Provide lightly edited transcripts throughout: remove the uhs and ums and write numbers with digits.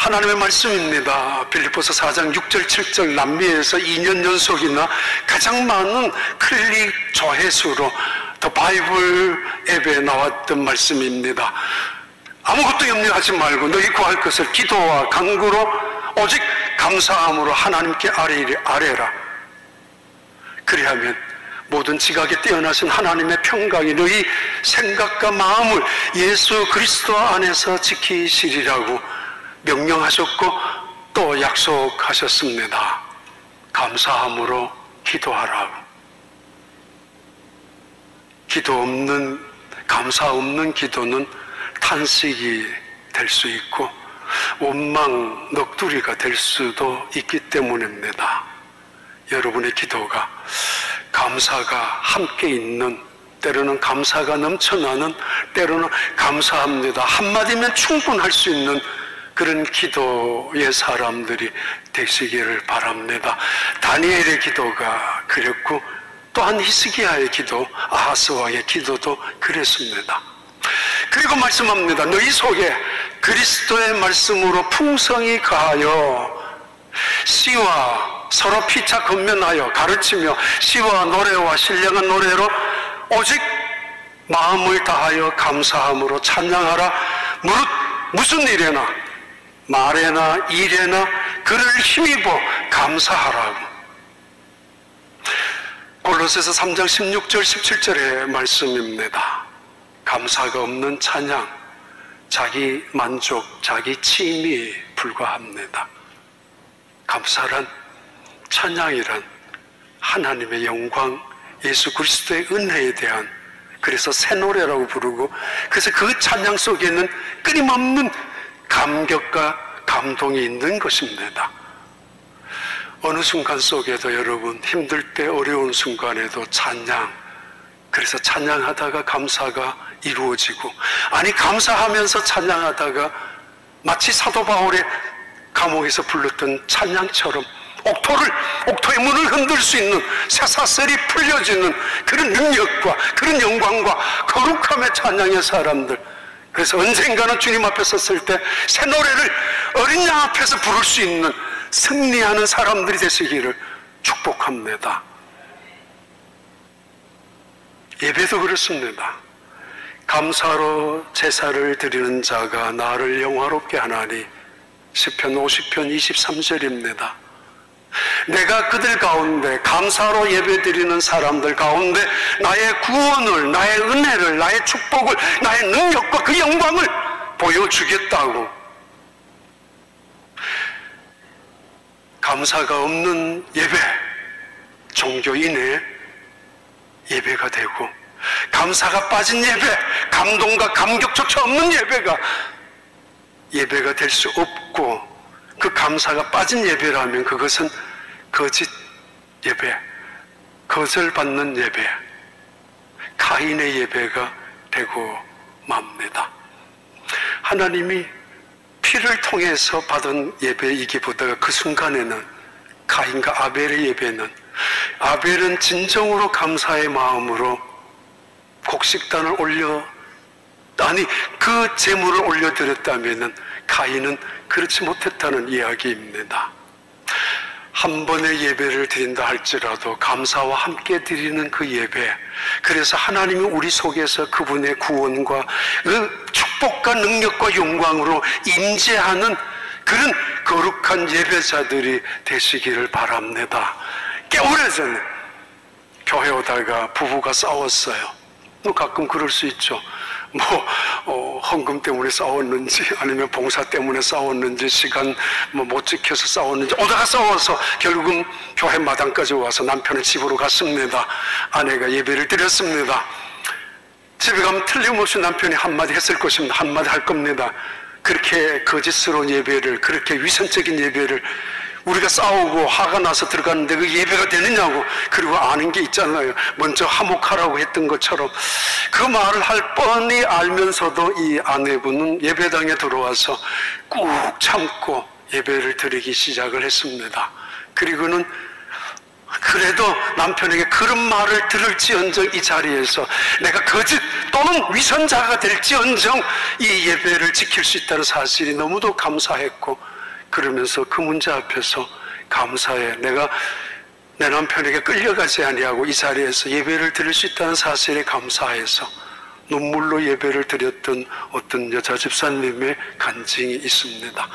하나님의 말씀입니다. 빌립보서 4장 6절 7절 남미에서 2년 연속이나 가장 많은 클릭 조회수로 더 바이블 앱에 나왔던 말씀입니다. 아무것도 염려하지 말고 너희 구할 것을 기도와 간구로 오직 감사함으로 하나님께 아뢰라. 그리하면 모든 지각에 뛰어나신 하나님의 평강이 너희 생각과 마음을 예수 그리스도 안에서 지키시리라고 명령하셨고 또 약속하셨습니다. 감사함으로 기도하라고. 감사 없는 기도는 탄식이 될 수 있고 원망, 넋두리가 될 수도 있기 때문입니다. 여러분의 기도가 감사가 함께 있는, 때로는 감사가 넘쳐나는, 때로는 감사합니다 한마디면 충분할 수 있는 그런 기도의 사람들이 되시기를 바랍니다. 다니엘의 기도가 그랬고 또한 히스기야의 기도, 아하스 왕의 기도도 그랬습니다. 그리고 말씀합니다. 너희 속에 그리스도의 말씀으로 풍성히 가하여 시와 서로 피차 건면하여 가르치며 시와 노래와 신령한 노래로 오직 마음을 다하여 감사함으로 찬양하라. 무릇 무슨 일에나 말에나 일에나 그를 힘입어 감사하라고. 골로새서 3장 16절 17절의 말씀입니다. 감사가 없는 찬양, 자기 만족, 자기 취미에 불과합니다. 감사란, 찬양이란 하나님의 영광, 예수 그리스도의 은혜에 대한, 그래서 새 노래라고 부르고, 그래서 그 찬양 속에는 끊임없는 감격과 감동이 있는 것입니다. 어느 순간 속에도 여러분 힘들 때, 어려운 순간에도 찬양, 그래서 찬양하다가 감사가 이루어지고, 아니 감사하면서 찬양하다가 마치 사도 바울의 감옥에서 불렀던 찬양처럼 옥토의 문을 흔들 수 있는, 쇠사슬이 풀려지는 그런 능력과 그런 영광과 거룩함의 찬양의 사람들, 그래서 언젠가는 주님 앞에 섰을 때 새 노래를 어린 양 앞에서 부를 수 있는 승리하는 사람들이 되시기를 축복합니다. 예배도 그렇습니다. 감사로 제사를 드리는 자가 나를 영화롭게 하나니, 시편 50편 23절입니다. 내가 그들 가운데, 감사로 예배드리는 사람들 가운데 나의 구원을, 나의 은혜를, 나의 축복을, 나의 능력과 그 영광을 보여주겠다고. 감사가 없는 예배, 종교인의 예배가 되고, 감사가 빠진 예배, 감동과 감격조차 없는 예배가 될 수 없고, 그 감사가 빠진 예배라면 그것은 거짓 예배, 거절받는 예배, 가인의 예배가 되고 맙니다. 하나님이 피를 통해서 받은 예배이기보다가 그 순간에는 가인과 아벨의 예배는, 아벨은 진정으로 감사의 마음으로 곡식단을 그 제물을 올려드렸다면 가인은 그렇지 못했다는 이야기입니다. 한 번의 예배를 드린다 할지라도 감사와 함께 드리는 그 예배, 그래서 하나님이 우리 속에서 그분의 구원과 그 축복과 능력과 영광으로 임재하는 그런 거룩한 예배자들이 되시기를 바랍니다. 꽤 오래전에 교회 오다가 부부가 싸웠어요. 가끔 그럴 수 있죠. 헌금 때문에 싸웠는지, 아니면 봉사 때문에 싸웠는지, 시간 못 지켜서 싸웠는지, 오다가 싸워서 결국은 교회 마당까지 와서 남편은 집으로 갔습니다. 아내가 예배를 드렸습니다. 집에 가면 틀림없이 남편이 한마디 했을 것입니다. 한마디 할 겁니다. 그렇게 거짓스러운 예배를, 그렇게 위선적인 예배를, 우리가 싸우고 화가 나서 들어갔는데 그 예배가 되느냐고. 그리고 아는 게 있잖아요. 먼저 화목하라고 했던 것처럼. 그 말을 할 뻔히 알면서도 이 아내분은 예배당에 들어와서 꾹 참고 예배를 드리기 시작을 했습니다. 그리고는 그래도 남편에게 그런 말을 들을지언정 이 자리에서 내가 거짓 또는 위선자가 될지언정 이 예배를 지킬 수 있다는 사실이 너무도 감사했고, 그러면서 그 문제 앞에서 감사해. 내가 내 남편에게 끌려가지 아니하고 이 자리에서 예배를 드릴 수 있다는 사실에 감사해서 눈물로 예배를 드렸던 어떤 여자 집사님의 간증이 있습니다.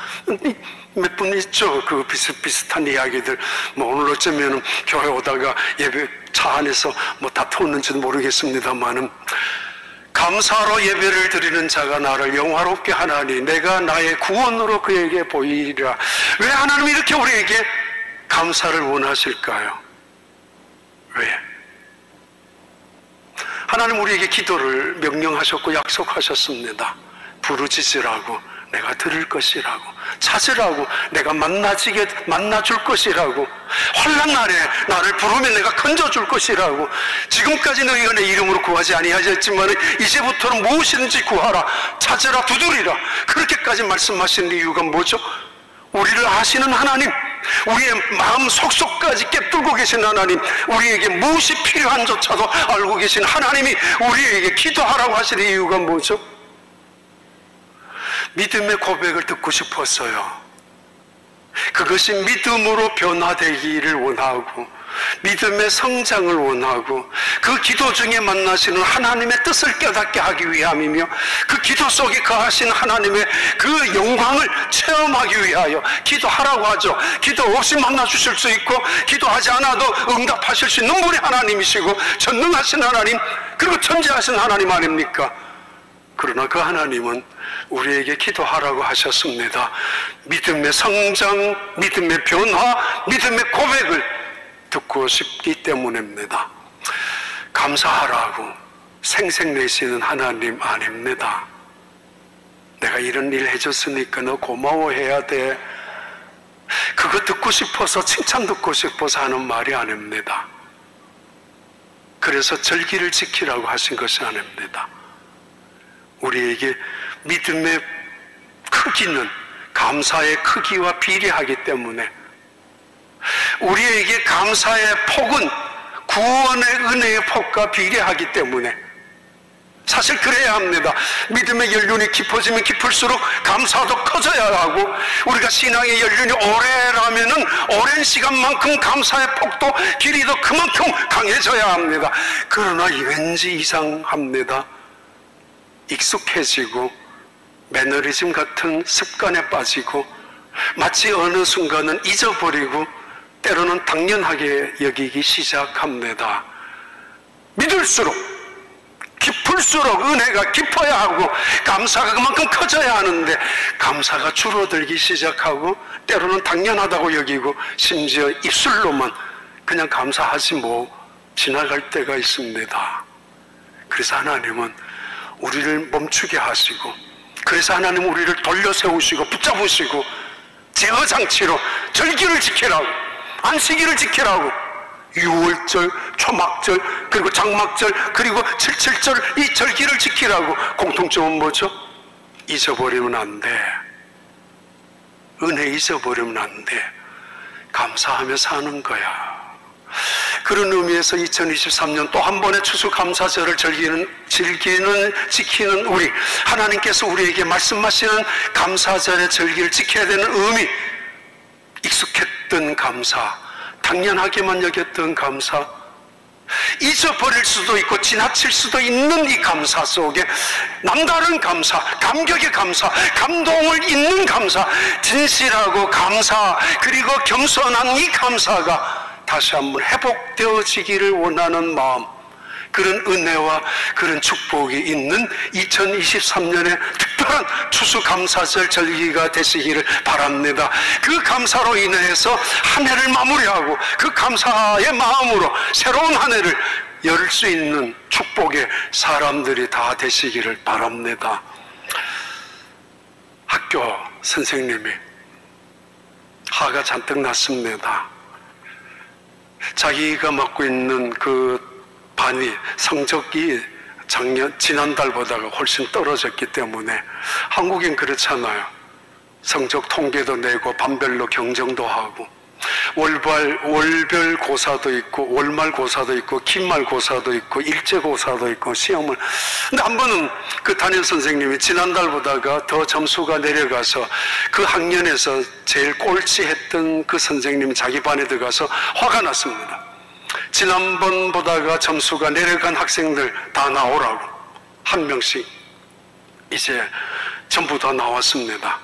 몇 분 있죠. 그 비슷비슷한 이야기들. 뭐 오늘 어쩌면 교회 오다가 예배 차 안에서 뭐 다투었는지도 모르겠습니다만은, 감사로 예배를 드리는 자가 나를 영화롭게 하나니 내가 나의 구원으로 그에게 보이리라. 왜 하나님이 이렇게 우리에게 감사를 원하실까요? 왜? 하나님 우리에게 기도를 명령하셨고 약속하셨습니다. 부르짖으라고 내가 들을 것이라고, 찾으라고 내가 만나줄 것이라고, 환난 날에 나를 부르면 내가 건져줄 것이라고, 지금까지 너희가 내 이름으로 구하지 아니하셨지만 이제부터는 무엇이든지 구하라, 찾으라, 두드리라, 그렇게까지 말씀하신 이유가 뭐죠? 우리를 아시는 하나님, 우리의 마음 속속까지 꿰뚫고 계신 하나님, 우리에게 무엇이 필요한조차도 알고 계신 하나님이 우리에게 기도하라고 하시는 이유가 뭐죠? 믿음의 고백을 듣고 싶었어요. 그것이 믿음으로 변화되기를 원하고 믿음의 성장을 원하고 그 기도 중에 만나시는 하나님의 뜻을 깨닫게 하기 위함이며 그 기도 속에 거하신 하나님의 그 영광을 체험하기 위하여 기도하라고 하죠. 기도 없이 만나주실 수 있고 기도하지 않아도 응답하실 수 있는 분이 하나님이시고 전능하신 하나님, 그리고 천지하신 하나님 아닙니까? 그러나 그 하나님은 우리에게 기도하라고 하셨습니다. 믿음의 성장, 믿음의 변화, 믿음의 고백을 듣고 싶기 때문입니다. 감사하라고 생색내시는 하나님 아닙니다. 내가 이런 일 해줬으니까 너 고마워해야 돼, 그거 듣고 싶어서, 칭찬 듣고 싶어서 하는 말이 아닙니다. 그래서 절기를 지키라고 하신 것이 아닙니다. 우리에게 믿음의 크기는 감사의 크기와 비례하기 때문에, 우리에게 감사의 폭은 구원의 은혜의 폭과 비례하기 때문에, 사실 그래야 합니다. 믿음의 연륜이 깊어지면 깊을수록 감사도 커져야 하고, 우리가 신앙의 연륜이 오래라면은 오랜 시간만큼 감사의 폭도 길이도 그만큼 강해져야 합니다. 그러나 왠지 이상합니다. 익숙해지고 매너리즘 같은 습관에 빠지고 마치 어느 순간은 잊어버리고 때로는 당연하게 여기기 시작합니다. 믿을수록 깊을수록 은혜가 깊어야 하고 감사가 그만큼 커져야 하는데 감사가 줄어들기 시작하고 때로는 당연하다고 여기고 심지어 입술로만 그냥 감사하지 뭐 지나갈 때가 있습니다. 그래서 하나님은 우리를 멈추게 하시고, 그래서 하나님 우리를 돌려 세우시고 붙잡으시고 제어장치로 절기를 지키라고, 안식일을 지키라고, 유월절, 초막절, 그리고 장막절, 그리고 칠칠절, 이 절기를 지키라고. 공통점은 뭐죠? 잊어버리면 안 돼. 은혜 잊어버리면 안 돼. 감사하며 사는 거야. 그런 의미에서 2023년 또 한 번의 추수감사절을 지키는 우리, 하나님께서 우리에게 말씀하시는 감사절의 절기를 지켜야 되는 의미, 익숙했던 감사, 당연하게만 여겼던 감사, 잊어버릴 수도 있고 지나칠 수도 있는 이 감사 속에 남다른 감사, 감격의 감사, 감동을 잇는 감사, 진실하고 감사, 그리고 겸손한 이 감사가 다시 한번 회복되어지기를 원하는 마음, 그런 은혜와 그런 축복이 있는 2023년의 특별한 추수감사절 절기가 되시기를 바랍니다. 그 감사로 인해서 한 해를 마무리하고 그 감사의 마음으로 새로운 한 해를 열 수 있는 축복의 사람들이 다 되시기를 바랍니다. 학교 선생님이 화가 잔뜩 났습니다. 자기가 맡고 있는 그 반이 성적이 지난달보다가 훨씬 떨어졌기 때문에, 한국인 그렇잖아요. 성적 통계도 내고 반별로 경정도 하고 월별 고사도 있고 월말 고사도 있고 긴말 고사도 있고 일제 고사도 있고 시험을. 근데 한 번은 그 담임 선생님이 지난달보다가 더 점수가 내려가서 그 학년에서 제일 꼴찌했던 그 선생님이 자기 반에 들어가서 화가 났습니다. 지난번보다가 점수가 내려간 학생들 다 나오라고. 한 명씩 이제 전부 다 나왔습니다.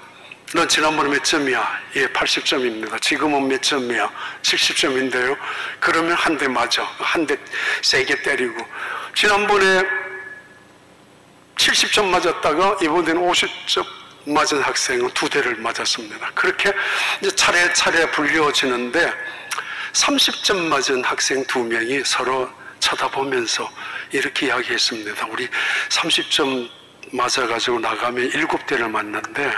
넌 지난번에 몇 점이야? 예, 80점입니다. 지금은 몇 점이야? 70점인데요. 그러면 한 대 맞아. 한 대 세게 때리고. 지난번에 70점 맞았다가 이번에는 50점 맞은 학생은 2대를 맞았습니다. 그렇게 이제 차례차례 불려지는데 30점 맞은 학생 2명이 서로 쳐다보면서 이렇게 이야기했습니다. 우리 30점 맞아가지고 나가면 7대를 맞는데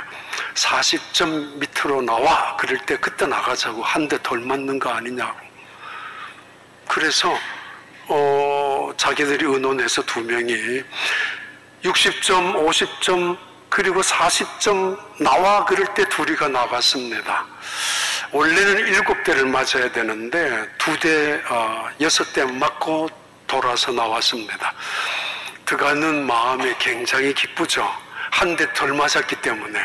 40점 밑으로 나와. 그럴 때 그때 나가자고. 한 대 덜 맞는 거 아니냐고. 그래서 자기들이 의논해서 2명이 60점, 50점 그리고 40점 나와. 그럴 때 둘이가 나갔습니다. 원래는 7대를 맞아야 되는데 2대, 6대 맞고 돌아서 나왔습니다. 들어가는 마음이 굉장히 기쁘죠. 한 대 덜 맞았기 때문에.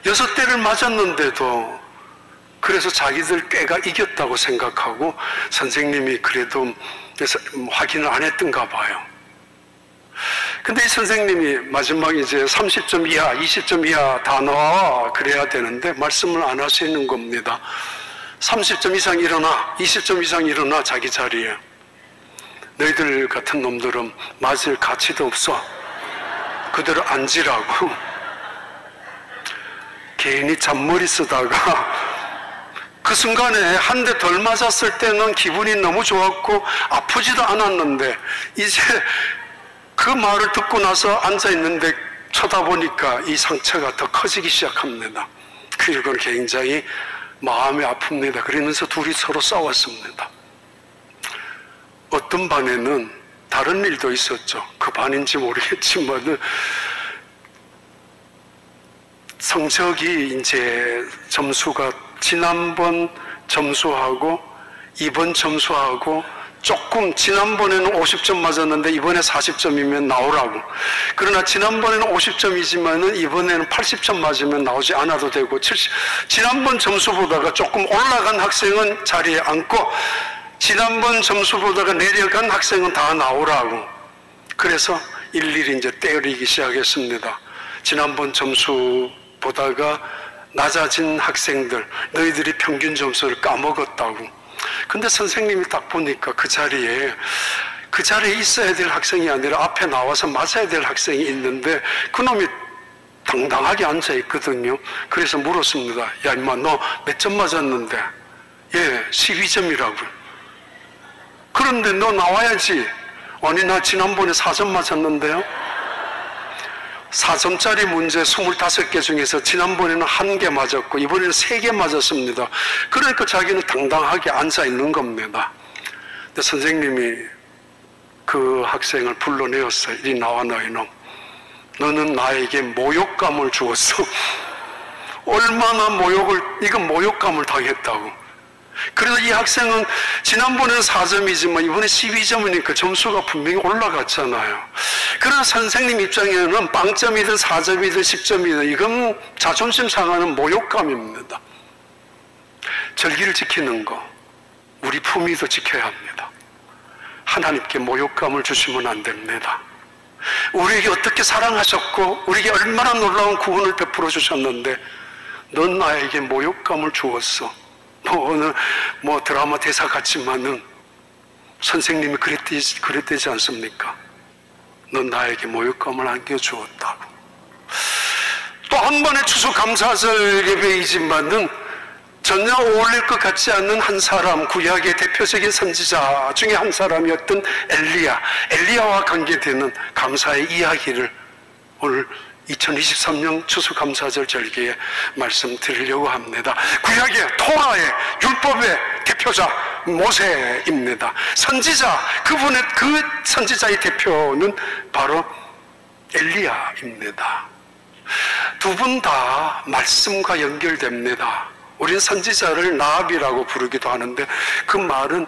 6대를 맞았는데도 그래서 자기들 꾀가 이겼다고 생각하고 선생님이 그래도 확인을 안 했던가 봐요. 근데 이 선생님이 마지막 이제 30점 이하, 20점 이하 다 나와 그래야 되는데 말씀을 안 하시는 겁니다. 30점 이상 일어나, 20점 이상 일어나 자기 자리에. 너희들 같은 놈들은 맞을 가치도 없어. 그대로 앉으라고. 괜히 잔머리 쓰다가 그 순간에 한 대 덜 맞았을 때는 기분이 너무 좋았고 아프지도 않았는데 이제 그 말을 듣고 나서 앉아있는데 쳐다보니까 이 상처가 더 커지기 시작합니다. 그리고 굉장히 마음이 아픕니다. 그러면서 둘이 서로 싸웠습니다. 어떤 반에는 다른 일도 있었죠. 그 반인지 모르겠지만 성적이 이제 점수가 지난번 점수하고 이번 점수하고 조금, 지난번에는 50점 맞았는데 이번에 40점이면 나오라고. 그러나 지난번에는 50점이지만은 이번에는 80점 맞으면 나오지 않아도 되고, 지난번 점수보다가 조금 올라간 학생은 자리에 앉고 지난번 점수보다가 내려간 학생은 다 나오라고. 그래서 일일이 이제 때리기 시작했습니다. 지난번 점수보다가 낮아진 학생들, 너희들이 평균 점수를 까먹었다고. 근데 선생님이 딱 보니까 그 자리에 있어야 될 학생이 아니라 앞에 나와서 맞아야 될 학생이 있는데 그놈이 당당하게 앉아 있거든요. 그래서 물었습니다. 야 임마, 너 몇 점 맞았는데? 예, 12점이라고. 그런데 너 나와야지. 아니, 나 지난번에 4점 맞았는데요. 4점짜리 문제 25개 중에서 지난번에는 1개 맞았고 이번에는 3개 맞았습니다. 그러니까 자기는 당당하게 앉아 있는 겁니다. 근데 선생님이 그 학생을 불러내었어요. 이리 나와, 너희는. 너는 나에게 모욕감을 주었어. 얼마나 이건 모욕감을 당했다고. 그래서 이 학생은 지난번에는 4점이지만 이번에 12점이니까 점수가 분명히 올라갔잖아요. 그러나 선생님 입장에는 빵점이든 4점이든 10점이든 이건 자존심 상하는 모욕감입니다. 절기를 지키는 거, 우리 품위도 지켜야 합니다. 하나님께 모욕감을 주시면 안 됩니다. 우리에게 어떻게 사랑하셨고 우리에게 얼마나 놀라운 구원을 베풀어 주셨는데 넌 나에게 모욕감을 주었어. 오늘 드라마 대사 같지만은 선생님이 그랬되지 않습니까? 넌 나에게 모욕감을 안겨주었다고. 또 한 번의 추수감사절 예배이지만은 전혀 어울릴 것 같지 않는 한 사람, 구약의 대표적인 선지자 중에 한 사람이었던 엘리야와 관계되는 감사의 이야기를 오늘 2023년 추수감사절 절기에 말씀드리려고 합니다. 구약의 토라의 율법의 대표자 모세입니다. 선지자, 그 선지자의 대표는 바로 엘리야입니다. 두 분 다 말씀과 연결됩니다. 우린 선지자를 나압이라고 부르기도 하는데 그 말은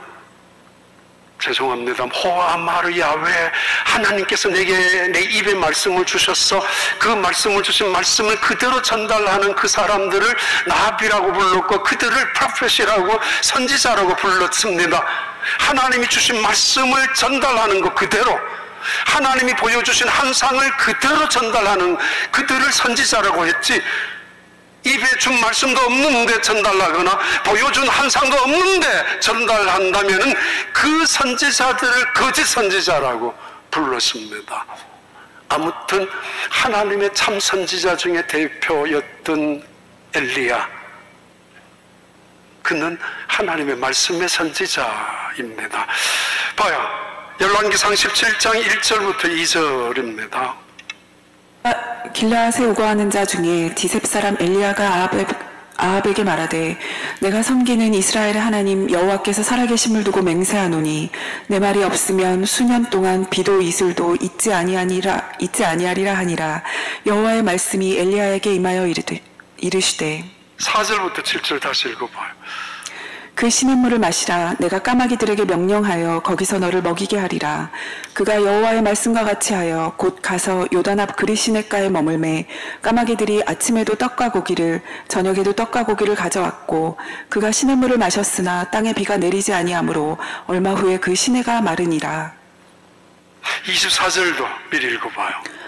죄송합니다. 호아마르 야훼, 하나님께서 내게 내 입에 말씀을 주셨어. 그 말씀을 주신 말씀을 그대로 전달하는 그 사람들을 나압이라고 불렀고 그들을 프로페시라고 선지자라고 불렀습니다. 하나님이 주신 말씀을 전달하는 것 그대로, 하나님이 보여주신 환상을 그대로 전달하는 그들을 선지자라고 했지, 입에 준 말씀도 없는데 전달하거나 보여준 환상도 없는데 전달한다면 그 선지자들을 거짓 선지자라고 불렀습니다. 아무튼 하나님의 참 선지자 중에 대표였던 엘리야, 그는 하나님의 말씀의 선지자입니다. 봐요, 열왕기상 17장 1절부터 2절입니다. 길라앗에 우거하는 자 중에 디셉 사람 엘리야가 아합에게 말하되 내가 섬기는 이스라엘의 하나님 여호와께서 살아계심을 두고 맹세하노니 내 말이 없으면 수년 동안 비도 이슬도 있지 아니하리라 하니라. 여호와의 말씀이 엘리야에게 임하여 이르시되 4절부터 7절 다시 읽어봐요. 그 시냇물을 마시라. 내가 까마귀들에게 명령하여 거기서 너를 먹이게 하리라. 그가 여호와의 말씀과 같이 하여 곧 가서 요단 앞 그리시냇가에 머물매 까마귀들이 아침에도 떡과 고기를 저녁에도 떡과 고기를 가져왔고 그가 시냇물을 마셨으나 땅에 비가 내리지 아니하므로 얼마 후에 그 시내가 마르니라. 24절도 미리 읽어봐요.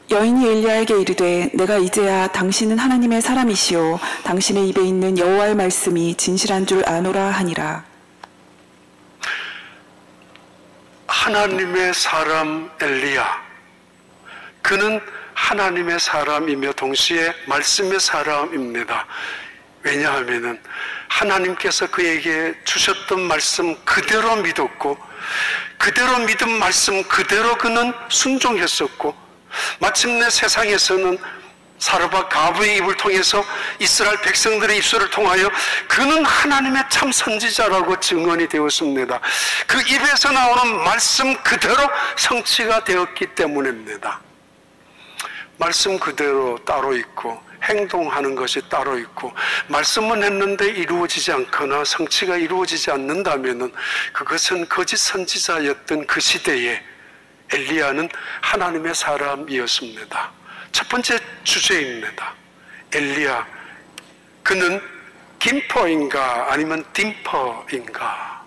여인이 엘리야에게 이르되 내가 이제야 당신은 하나님의 사람이시오 당신의 입에 있는 여호와의 말씀이 진실한 줄 아노라 하니라. 하나님의 사람 엘리야, 그는 하나님의 사람이며 동시에 말씀의 사람입니다. 왜냐하면 하나님께서 그에게 주셨던 말씀 그대로 믿었고 그대로 믿은 말씀 그대로 그는 순종했었고 마침내 세상에서는 사르밧 가브의 입을 통해서 이스라엘 백성들의 입술을 통하여 그는 하나님의 참 선지자라고 증언이 되었습니다. 그 입에서 나오는 말씀 그대로 성취가 되었기 때문입니다. 말씀 그대로 따로 있고 행동하는 것이 따로 있고, 말씀은 했는데 이루어지지 않거나 성취가 이루어지지 않는다면 그것은 거짓 선지자였던 그 시대에 엘리야는 하나님의 사람이었습니다. 첫 번째 주제입니다. 엘리야, 그는 김퍼인가 아니면 딤퍼인가?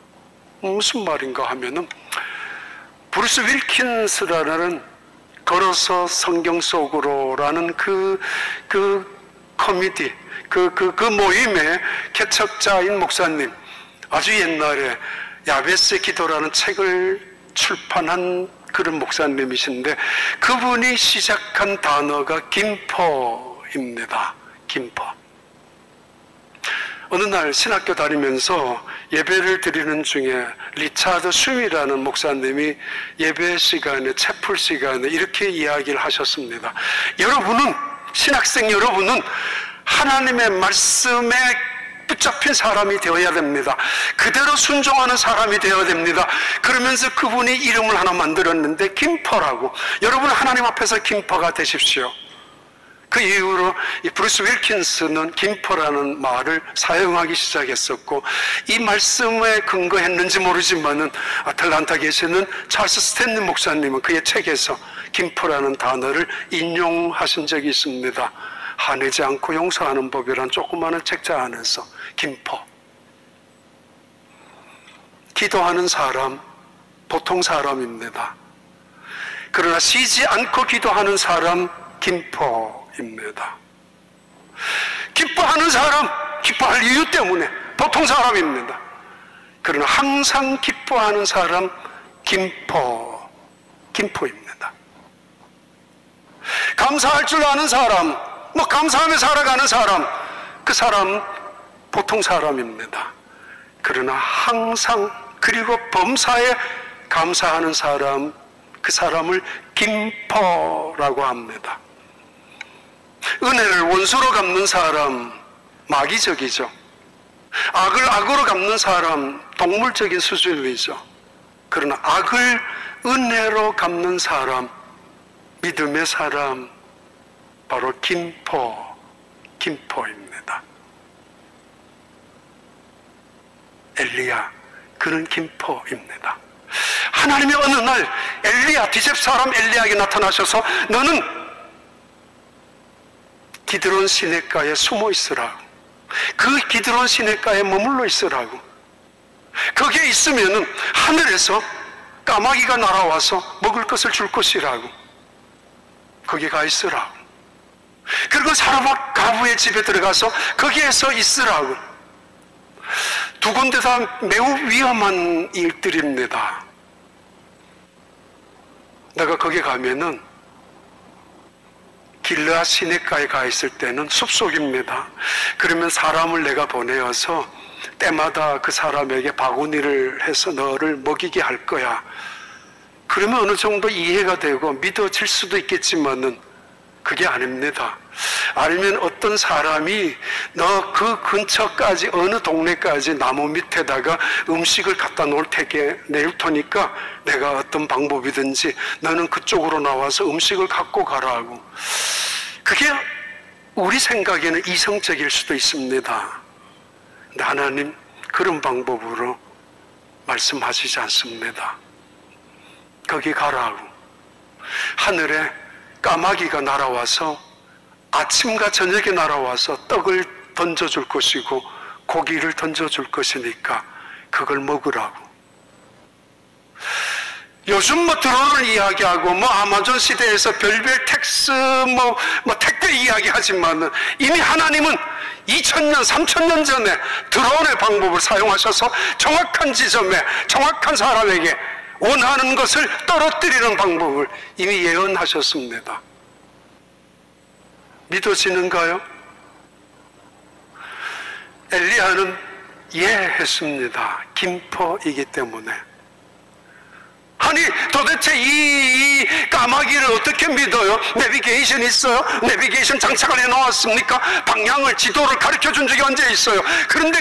무슨 말인가 하면은 브루스 윌킨스라는 걸어서 성경 속으로라는 그 커미디, 그 모임의 개척자인 목사님, 아주 옛날에 야베스 기도라는 책을 출판한 그런 목사님이신데 그분이 시작한 단어가 김포입니다. 김포. 어느 날 신학교 다니면서 예배를 드리는 중에 리차드 슈미라는 목사님이 예배 시간에, 채플 시간에 이렇게 이야기를 하셨습니다. 여러분은, 신학생 여러분은 하나님의 말씀에 붙잡힌 사람이 되어야 됩니다. 그대로 순종하는 사람이 되어야 됩니다. 그러면서 그분이 이름을 하나 만들었는데 김포라고. 여러분 하나님 앞에서 김포가 되십시오. 그 이후로 이 브루스 윌킨스는 김포라는 말을 사용하기 시작했었고, 이 말씀에 근거했는지 모르지만은 아틀란타 계시는 찰스 스탠리 목사님은 그의 책에서 김포라는 단어를 인용하신 적이 있습니다. 화내지 않고 용서하는 법이란 조그마한 책자 안에서 김포. 기도하는 사람, 보통 사람입니다. 그러나 쉬지 않고 기도하는 사람, 김포입니다. 기뻐하는 사람, 기뻐할 이유 때문에 보통 사람입니다. 그러나 항상 기뻐하는 사람, 김포입니다. 감사할 줄 아는 사람, 감사하며 살아가는 사람, 그 사람 보통 사람입니다. 그러나 항상, 그리고 범사에 감사하는 사람, 그 사람을 김포라고 합니다. 은혜를 원수로 갚는 사람, 마귀적이죠. 악을 악으로 갚는 사람, 동물적인 수준이죠. 그러나 악을 은혜로 갚는 사람, 믿음의 사람, 바로 김포입니다. 엘리야, 그는 김포입니다. 하나님이 어느 날 엘리야, 디셉 사람 엘리야에게 나타나셔서 너는 기드론 시냇가에 숨어 있으라고, 그 기드론 시냇가에 머물러 있으라고, 거기에 있으면은 하늘에서 까마귀가 날아와서 먹을 것을 줄 것이라고, 거기 가 있으라고, 그리고 사르밧 가부의 집에 들어가서 거기에서 있으라고. 두 군데 다 매우 위험한 일들입니다. 내가 거기 가면은 길르앗 시냇가에 가 있을 때는 숲속입니다. 그러면 사람을 내가 보내어서 때마다 그 사람에게 바구니를 해서 너를 먹이게 할 거야. 그러면 어느 정도 이해가 되고 믿어질 수도 있겠지만은 그게 아닙니다. 아니면 어떤 사람이 너 그 근처까지, 어느 동네까지 나무 밑에다가 음식을 갖다 놓을 테니까 내가 어떤 방법이든지 너는 그쪽으로 나와서 음식을 갖고 가라고. 그게 우리 생각에는 이성적일 수도 있습니다. 근데 하나님 그런 방법으로 말씀하시지 않습니다. 거기 가라고. 하늘에 까마귀가 날아와서 아침과 저녁에 날아와서 떡을 던져줄 것이고 고기를 던져줄 것이니까 그걸 먹으라고. 요즘 드론을 이야기하고 아마존 시대에서 별별 텍스 택배 이야기하지만 이미 하나님은 2000년, 3000년 전에 드론의 방법을 사용하셔서 정확한 지점에 정확한 사람에게 원하는 것을 떨어뜨리는 방법을 이미 예언하셨습니다. 믿어지는가요? 엘리야는 했습니다. 김포이기 때문에. 아니 도대체 이 까마귀를 어떻게 믿어요? 내비게이션 있어요? 내비게이션 장착을 해놓았습니까? 방향을, 지도를 가르쳐준 적이 언제 있어요? 그런데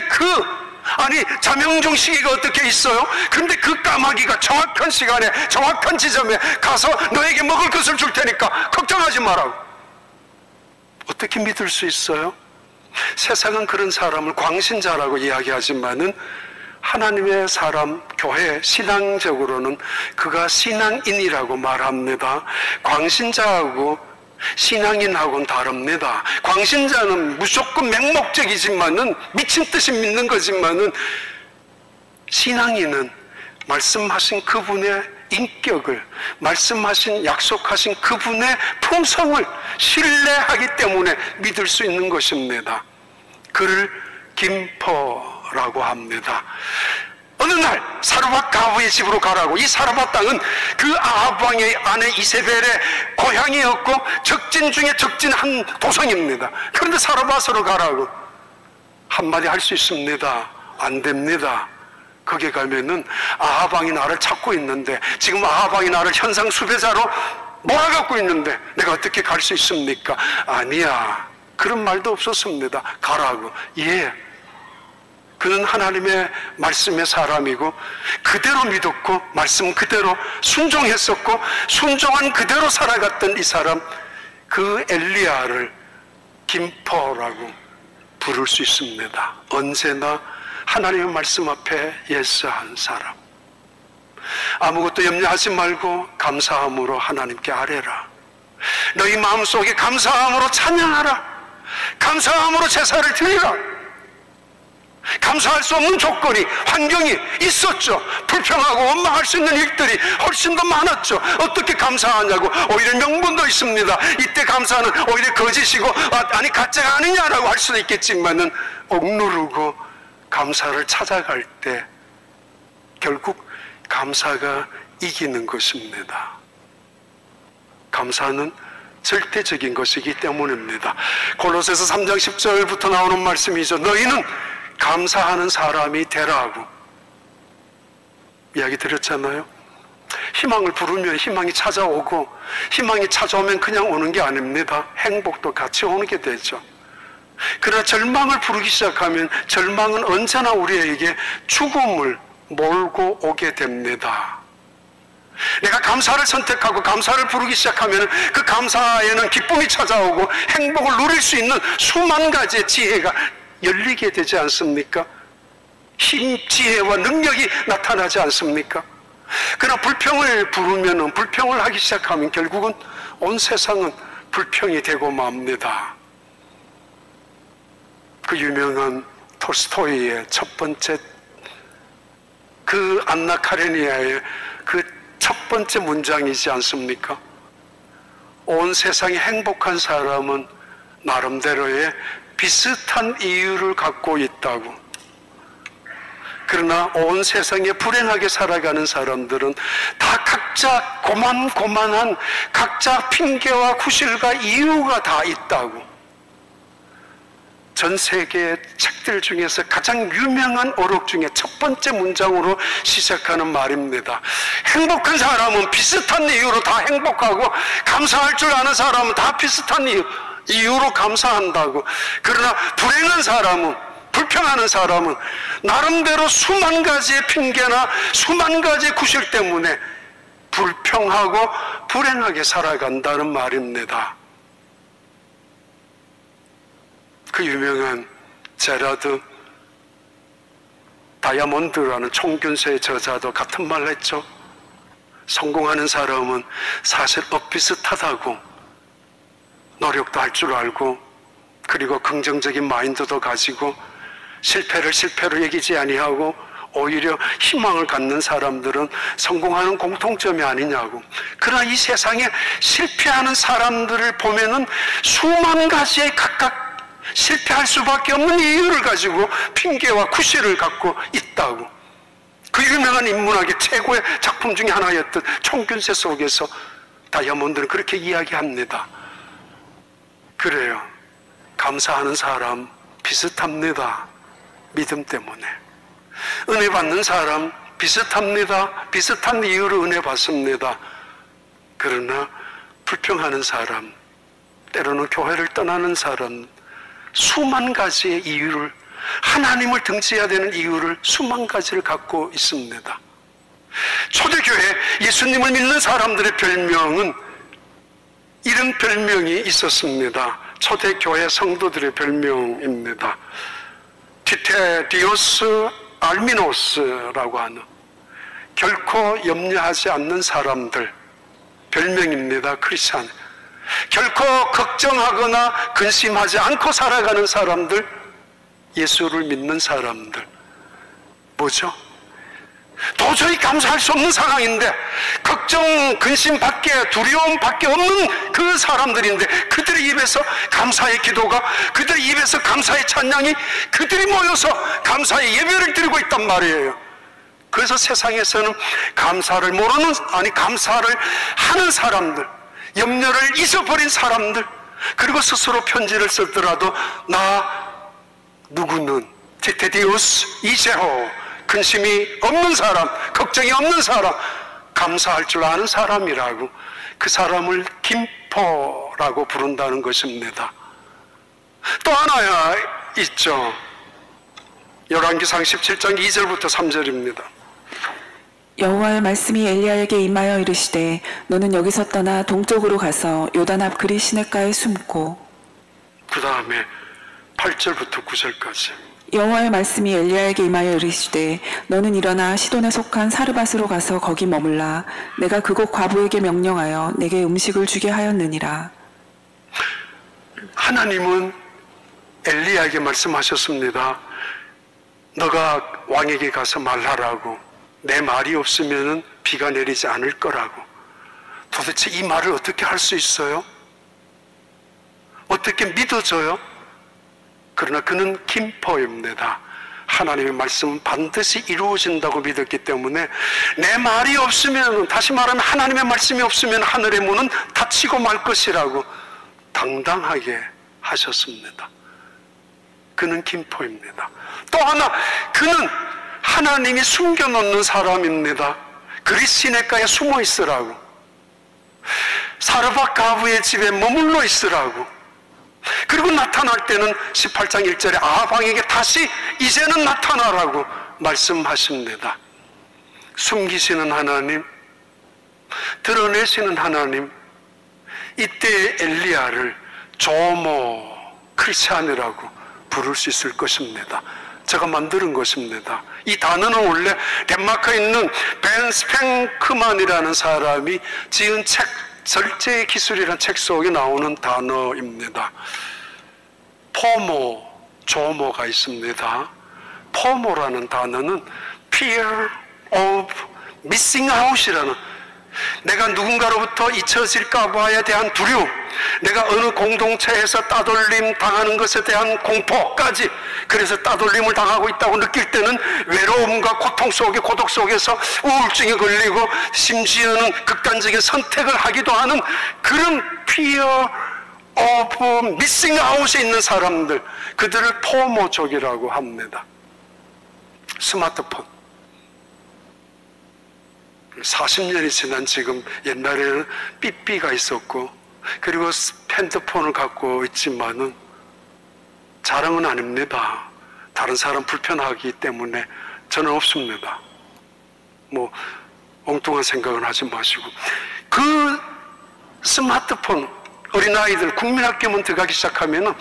자명종 시계가 어떻게 있어요? 그런데 그 까마귀가 정확한 시간에 정확한 지점에 가서 너에게 먹을 것을 줄 테니까 걱정하지 마라고. 어떻게 믿을 수 있어요? 세상은 그런 사람을 광신자라고 이야기하지만은 하나님의 사람, 교회, 신앙적으로는 그가 신앙인이라고 말합니다. 광신자하고 신앙인하고는 다릅니다. 광신자는 무조건 맹목적이지만은 미친 듯이 믿는 거지만은 신앙인은 말씀하신 그분의 인격을, 말씀하신 약속하신 그분의 품성을 신뢰하기 때문에 믿을 수 있는 것입니다. 그를 김포라고 합니다. 어느 날 사르밧 가부의 집으로 가라고. 이 사르밧 땅은 그 아합 왕의 아내 이세벨의 고향이었고 적진 중에 적진한 도성입니다. 그런데 사르밧으로 가라고. 한마디 할 수 있습니다. 안 됩니다. 거기 가면은 아합 왕이 나를 찾고 있는데, 지금 아합 왕이 나를 현상 수배자로 몰아갖고 있는데 내가 어떻게 갈 수 있습니까? 아니야, 그런 말도 없었습니다. 가라고. 그는 하나님의 말씀의 사람이고 그대로 믿었고 말씀 그대로 순종했었고 순종한 그대로 살아갔던 이 사람, 그 엘리야를 김포라고 부를 수 있습니다. 언제나 하나님의 말씀 앞에 예스한 사람. 아무것도 염려하지 말고 감사함으로 하나님께 아뢰라. 너희 마음속에 감사함으로 찬양하라. 감사함으로 제사를 드리라. 감사할 수 없는 조건이, 환경이 있었죠. 불평하고 원망할 수 있는 일들이 훨씬 더 많았죠. 어떻게 감사하냐고. 오히려 명분도 있습니다. 이때 감사는 오히려 거짓이고 아니 가짜가 아니냐라고 할 수도 있겠지만은 억누르고 감사를 찾아갈 때 결국 감사가 이기는 것입니다. 감사는 절대적인 것이기 때문입니다. 골로새서 3장 10절부터 나오는 말씀이죠. 너희는 감사하는 사람이 되라고 이야기 드렸잖아요. 희망을 부르면 희망이 찾아오고, 희망이 찾아오면 그냥 오는 게 아닙니다. 행복도 같이 오게 되죠. 그러나 절망을 부르기 시작하면 절망은 언제나 우리에게 죽음을 몰고 오게 됩니다. 내가 감사를 선택하고 감사를 부르기 시작하면 그 감사에는 기쁨이 찾아오고 행복을 누릴 수 있는 수만 가지의 지혜가 열리게 되지 않습니까? 힘, 지혜와 능력이 나타나지 않습니까? 그러나 불평을 부르면, 불평을 하기 시작하면 결국은 온 세상은 불평이 되고 맙니다. 그 유명한 톨스토이의 첫 번째, 그 안나 카레니아의 그 첫 번째 문장이지 않습니까? 온 세상에 행복한 사람은 나름대로의 비슷한 이유를 갖고 있다고. 그러나 온 세상에 불행하게 살아가는 사람들은 다 각자 고만고만한 각자 핑계와 구실과 이유가 다 있다고. 전 세계 책들 중에서 가장 유명한 어록 중에 첫 번째 문장으로 시작하는 말입니다. 행복한 사람은 비슷한 이유로 다 행복하고, 감사할 줄 아는 사람은 다 비슷한 이유로 감사한다고. 그러나 불행한 사람은, 불평하는 사람은 나름대로 수만 가지의 핑계나 수만 가지의 구실 때문에 불평하고 불행하게 살아간다는 말입니다. 그 유명한 제라드 다이아몬드라는 총균세의 저자도 같은 말을 했죠. 성공하는 사람은 사실 엇비슷하다고, 노력도 할 줄 알고, 그리고 긍정적인 마인드도 가지고, 실패를 실패로 여기지 아니하고 오히려 희망을 갖는 사람들은 성공하는 공통점이 아니냐고. 그러나 이 세상에 실패하는 사람들을 보면은 수만 가지의 각각 실패할 수밖에 없는 이유를 가지고 핑계와 구실을 갖고 있다고. 그 유명한 인문학의 최고의 작품 중에 하나였던 총균세 속에서 다이아몬드는 그렇게 이야기합니다. 그래요. 감사하는 사람 비슷합니다. 믿음 때문에. 은혜 받는 사람 비슷합니다. 비슷한 이유로 은혜 받습니다. 그러나 불평하는 사람, 때로는 교회를 떠나는 사람, 수만 가지의 이유를, 하나님을 등지해야 되는 이유를 수만 가지를 갖고 있습니다. 초대교회 예수님을 믿는 사람들의 별명은 이런 별명이 있었습니다. 초대교회 성도들의 별명입니다. 티테디오스 알미노스라고 하는, 결코 염려하지 않는 사람들 별명입니다. 크리스찬. 결코 걱정하거나 근심하지 않고 살아가는 사람들, 예수를 믿는 사람들. 뭐죠? 도저히 감사할 수 없는 상황인데, 걱정, 근심 밖에, 두려움 밖에 없는 그 사람들인데, 그들의 입에서 감사의 기도가, 그들의 입에서 감사의 찬양이, 그들이 모여서 감사의 예배를 드리고 있단 말이에요. 그래서 세상에서는 감사를 모르는, 아니 감사를 하는 사람들, 염려를 잊어버린 사람들, 그리고 스스로 편지를 쓰더라도 나 누구는 티테디우스 이세호, 근심이 없는 사람, 걱정이 없는 사람, 감사할 줄 아는 사람이라고, 그 사람을 김포라고 부른다는 것입니다. 또 하나 있죠. 열왕기상 17장 2절부터 3절입니다. 여호와의 말씀이 엘리야에게 임하여 이르시되 너는 여기서 떠나 동쪽으로 가서 요단 앞 그리 시냇가에 숨고. 그 다음에 8절부터 9절까지. 여호와의 말씀이 엘리야에게 임하여 이르시되 너는 일어나 시돈에 속한 사르밧으로 가서 거기 머물라. 내가 그곳 과부에게 명령하여 내게 음식을 주게 하였느니라. 하나님은 엘리야에게 말씀하셨습니다. 너가 왕에게 가서 말하라고. 내 말이 없으면 비가 내리지 않을 거라고. 도대체 이 말을 어떻게 할 수 있어요? 어떻게 믿어져요? 그러나 그는 김포입니다. 하나님의 말씀은 반드시 이루어진다고 믿었기 때문에, 내 말이 없으면, 다시 말하면 하나님의 말씀이 없으면 하늘의 문은 닫히고 말 것이라고 당당하게 하셨습니다. 그는 김포입니다. 또 하나, 그는 하나님이 숨겨놓는 사람입니다. 그리 시냇가에 숨어 있으라고, 사르밧 과부의 집에 머물러 있으라고. 그리고 나타날 때는 18장 1절에 아방에게 다시 이제는 나타나라고 말씀하십니다. 숨기시는 하나님, 드러내시는 하나님. 이때 엘리야를 조모 크리스찬이라고 부를 수 있을 것입니다. 제가 만드는 것입니다. 이 단어는 원래 덴마크에 있는 벤 스팽크만이라는 사람이 지은 책, 절제의 기술이라는 책 속에 나오는 단어입니다. 포모, 조모가 있습니다. 포모라는 단어는 fear of missing out이라는, 내가 누군가로부터 잊혀질까 봐에 대한 두려움, 내가 어느 공동체에서 따돌림 당하는 것에 대한 공포까지, 그래서 따돌림을 당하고 있다고 느낄 때는 외로움과 고통 속에, 고독 속에서 우울증에 걸리고 심지어는 극단적인 선택을 하기도 하는 그런 fear of missing out에 있는 사람들, 그들을 포모족이라고 합니다. 스마트폰 40년이 지난 지금, 옛날에는 삐삐가 있었고 그리고 핸드폰을 갖고 있지만은 자랑은 아닙니다. 다른 사람 불편하기 때문에 저는 없습니다. 뭐 엉뚱한 생각은 하지 마시고, 그 스마트폰, 어린아이들 국민학교만 들어가기 시작하면은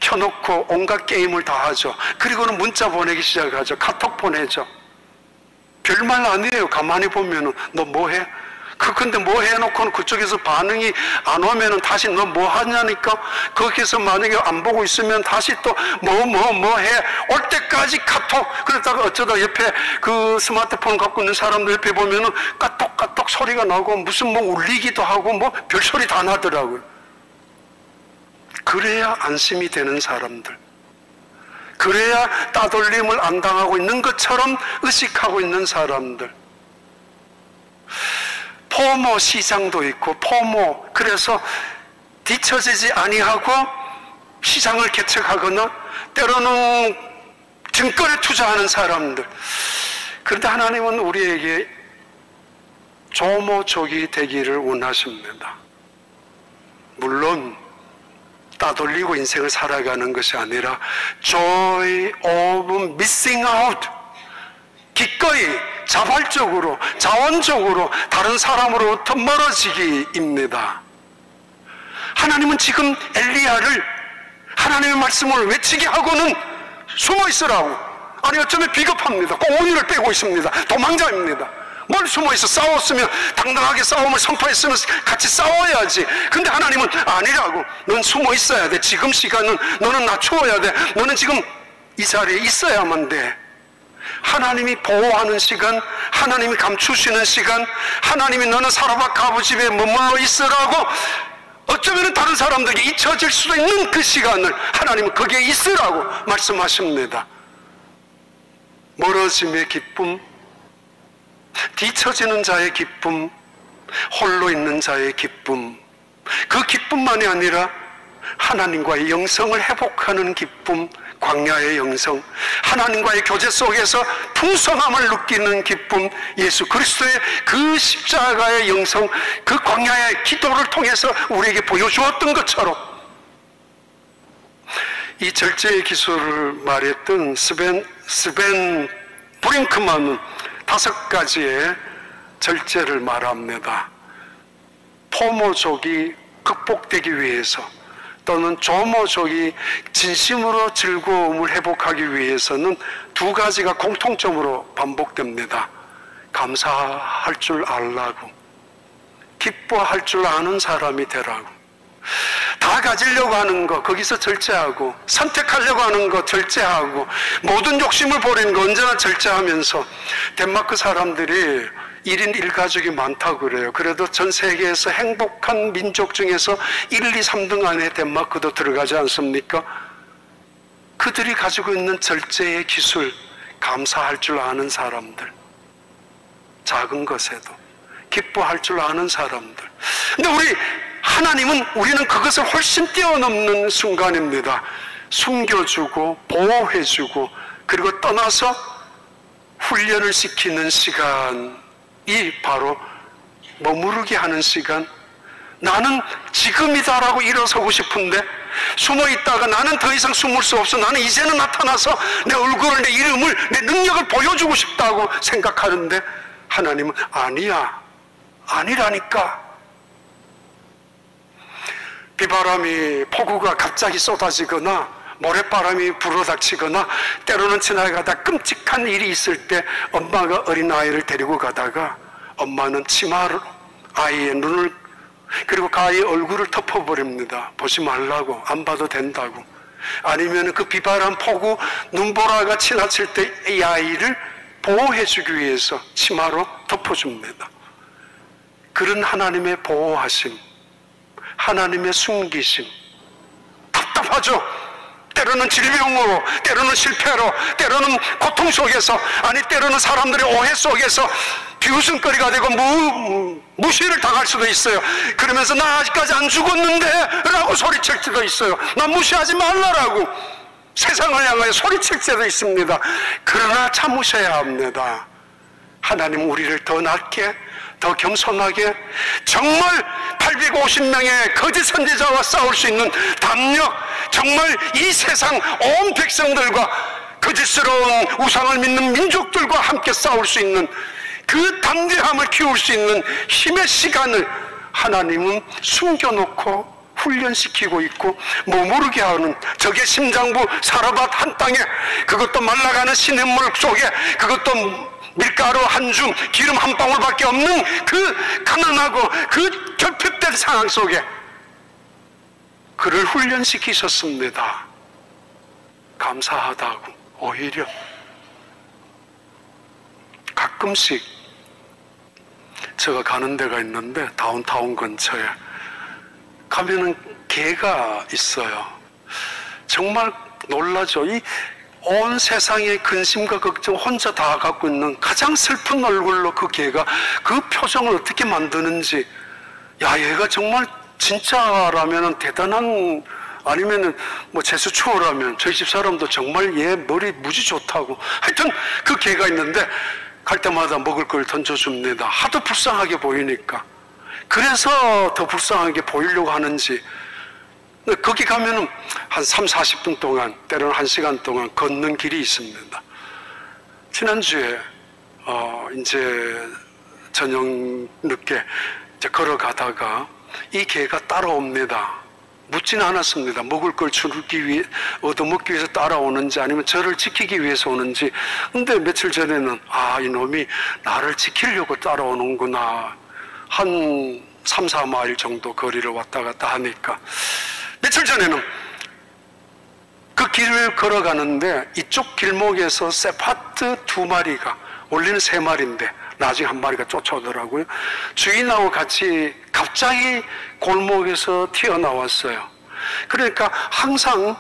켜놓고 온갖 게임을 다 하죠. 그리고는 문자 보내기 시작하죠. 카톡 보내죠. 별말 아니에요. 가만히 보면은 너 뭐해? 근데 뭐 해놓고는 그쪽에서 반응이 안 오면은 다시 너 뭐 하냐니까, 거기서 만약에 안 보고 있으면 다시 또 뭐 해? 올 때까지 카톡. 그러다가 어쩌다 옆에 그 스마트폰 갖고 있는 사람들 옆에 보면은 까똑까똑 소리가 나고 무슨 뭐 울리기도 하고 뭐 별소리 다 나더라고요. 그래야 안심이 되는 사람들, 그래야 따돌림을 안 당하고 있는 것처럼 의식하고 있는 사람들. 포모 시장도 있고, 포모, 그래서 뒤처지지 아니하고 시장을 개척하거나 때로는 증권에 투자하는 사람들. 그런데 하나님은 우리에게 조모족이 되기를 원하십니다. 물론 따돌리고 인생을 살아가는 것이 아니라 joy of missing out, 기꺼이 자발적으로, 자원적으로 다른 사람으로부터 멀어지기입니다. 하나님은 지금 엘리야를 하나님의 말씀을 외치게 하고는 숨어 있으라고, 아니 어쩌면 비겁합니다. 꽁무니를 빼고 있습니다. 도망자입니다. 뭘 숨어있어? 싸웠으면 당당하게 싸움을 선포했으면 같이 싸워야지. 근데 하나님은 아니라고. 넌 숨어 있어야 돼. 지금 시간은 너는 낮추어야 돼. 너는 지금 이 자리에 있어야만 돼. 하나님이 보호하는 시간, 하나님이 감추시는 시간, 하나님이 너는 사라밧 가부집에 머물러 있으라고, 어쩌면 다른 사람들에게 잊혀질 수도 있는 그 시간을 하나님은 거기에 있으라고 말씀하십니다. 멀어짐의 기쁨, 뒤처지는 자의 기쁨, 홀로 있는 자의 기쁨, 그 기쁨만이 아니라 하나님과의 영성을 회복하는 기쁨, 광야의 영성, 하나님과의 교제 속에서 풍성함을 느끼는 기쁨, 예수 그리스도의 그 십자가의 영성, 그 광야의 기도를 통해서 우리에게 보여주었던 것처럼, 이 절제의 기술을 말했던 스벤 브링크만은 5가지의 절제를 말합니다. 포모족이 극복되기 위해서, 또는 조모족이 진심으로 즐거움을 회복하기 위해서는 2가지가 공통점으로 반복됩니다. 감사할 줄 알라고, 기뻐할 줄 아는 사람이 되라고. 다 가지려고 하는 거 거기서 절제하고, 선택하려고 하는 거 절제하고, 모든 욕심을 버리는 거 언제나 절제하면서, 덴마크 사람들이 1인 1가족이 많다고 그래요. 그래도 전 세계에서 행복한 민족 중에서 1, 2, 3등 안에 덴마크도 들어가지 않습니까? 그들이 가지고 있는 절제의 기술, 감사할 줄 아는 사람들, 작은 것에도 기뻐할 줄 아는 사람들. 근데 하나님은 우리는 그것을 훨씬 뛰어넘는 순간입니다. 숨겨주고 보호해주고, 그리고 떠나서 훈련을 시키는 시간이 바로 머무르게 하는 시간. 나는 지금이다라고 일어서고 싶은데 숨어 있다가 나는 더 이상 숨을 수 없어, 나는 이제는 나타나서 내 얼굴을, 내 이름을, 내 능력을 보여주고 싶다고 생각하는데, 하나님은 아니야, 아니라니까. 비바람이, 폭우가 갑자기 쏟아지거나 모래바람이 불어닥치거나 때로는 지나가다 끔찍한 일이 있을 때 엄마가 어린아이를 데리고 가다가 엄마는 치마로 아이의 눈을 그리고 그 아이의 얼굴을 덮어버립니다. 보지 말라고, 안 봐도 된다고. 아니면 그 비바람 폭우 눈보라가 지나칠 때 이 아이를 보호해주기 위해서 치마로 덮어줍니다. 그런 하나님의 보호하심, 하나님의 숨기심, 답답하죠. 때로는 질병으로, 때로는 실패로, 때로는 고통 속에서, 아니 때로는 사람들의 오해 속에서 비웃음거리가 되고 무시를 당할 수도 있어요. 그러면서 나 아직까지 안 죽었는데 라고 소리칠 때도 있어요. 나 무시하지 말라라고 세상을 향하여 소리칠 때도 있습니다. 그러나 참으셔야 합니다. 하나님 우리를 더 낮게, 더 겸손하게, 정말 850명의 거짓 선지자와 싸울 수 있는 담력, 정말 이 세상 온 백성들과 거짓스러운 우상을 믿는 민족들과 함께 싸울 수 있는 그 담대함을 키울 수 있는 힘의 시간을 하나님은 숨겨놓고 훈련시키고 있고, 머무르게 하는 적의 심장부 사르밧 한 땅에, 그것도 말라가는 시냇물 속에, 그것도 밀가루 한 줌, 기름 한 방울밖에 없는 그 가난하고 그 결핍된 상황 속에 그를 훈련시키셨습니다. 감사하다고. 오히려 가끔씩 제가 가는 데가 있는데 다운타운 근처에 가면은 개가 있어요. 정말 놀라죠. 이 온 세상의 근심과 걱정 혼자 다 갖고 있는 가장 슬픈 얼굴로 그 개가 그 표정을 어떻게 만드는지, 야, 얘가 정말 진짜라면 대단한, 아니면은 뭐 재수 추월하면 저희 집 사람도 정말 얘 머리 무지 좋다고. 하여튼 그 개가 있는데 갈 때마다 먹을 걸 던져줍니다. 하도 불쌍하게 보이니까. 그래서 더 불쌍하게 보이려고 하는지, 거기 가면은 한 3, 40분 동안, 때로는 1시간 동안 걷는 길이 있습니다. 지난주에 이제 저녁 늦게 이제 걸어가다가 이 개가 따라옵니다. 묻지는 않았습니다. 먹을 걸 주기 위해, 얻어먹기 위해서 따라오는지 아니면 저를 지키기 위해서 오는지. 근데 며칠 전에는 아, 이놈이 나를 지키려고 따라오는구나. 한 3, 4마일 정도 거리를 왔다 갔다 하니까, 며칠 전에는 그 길을 걸어가는데 이쪽 길목에서 세파트 2마리가, 원래는 3마리인데 나중에 1마리가 쫓아오더라고요. 주인하고 같이 갑자기 골목에서 튀어나왔어요. 그러니까 항상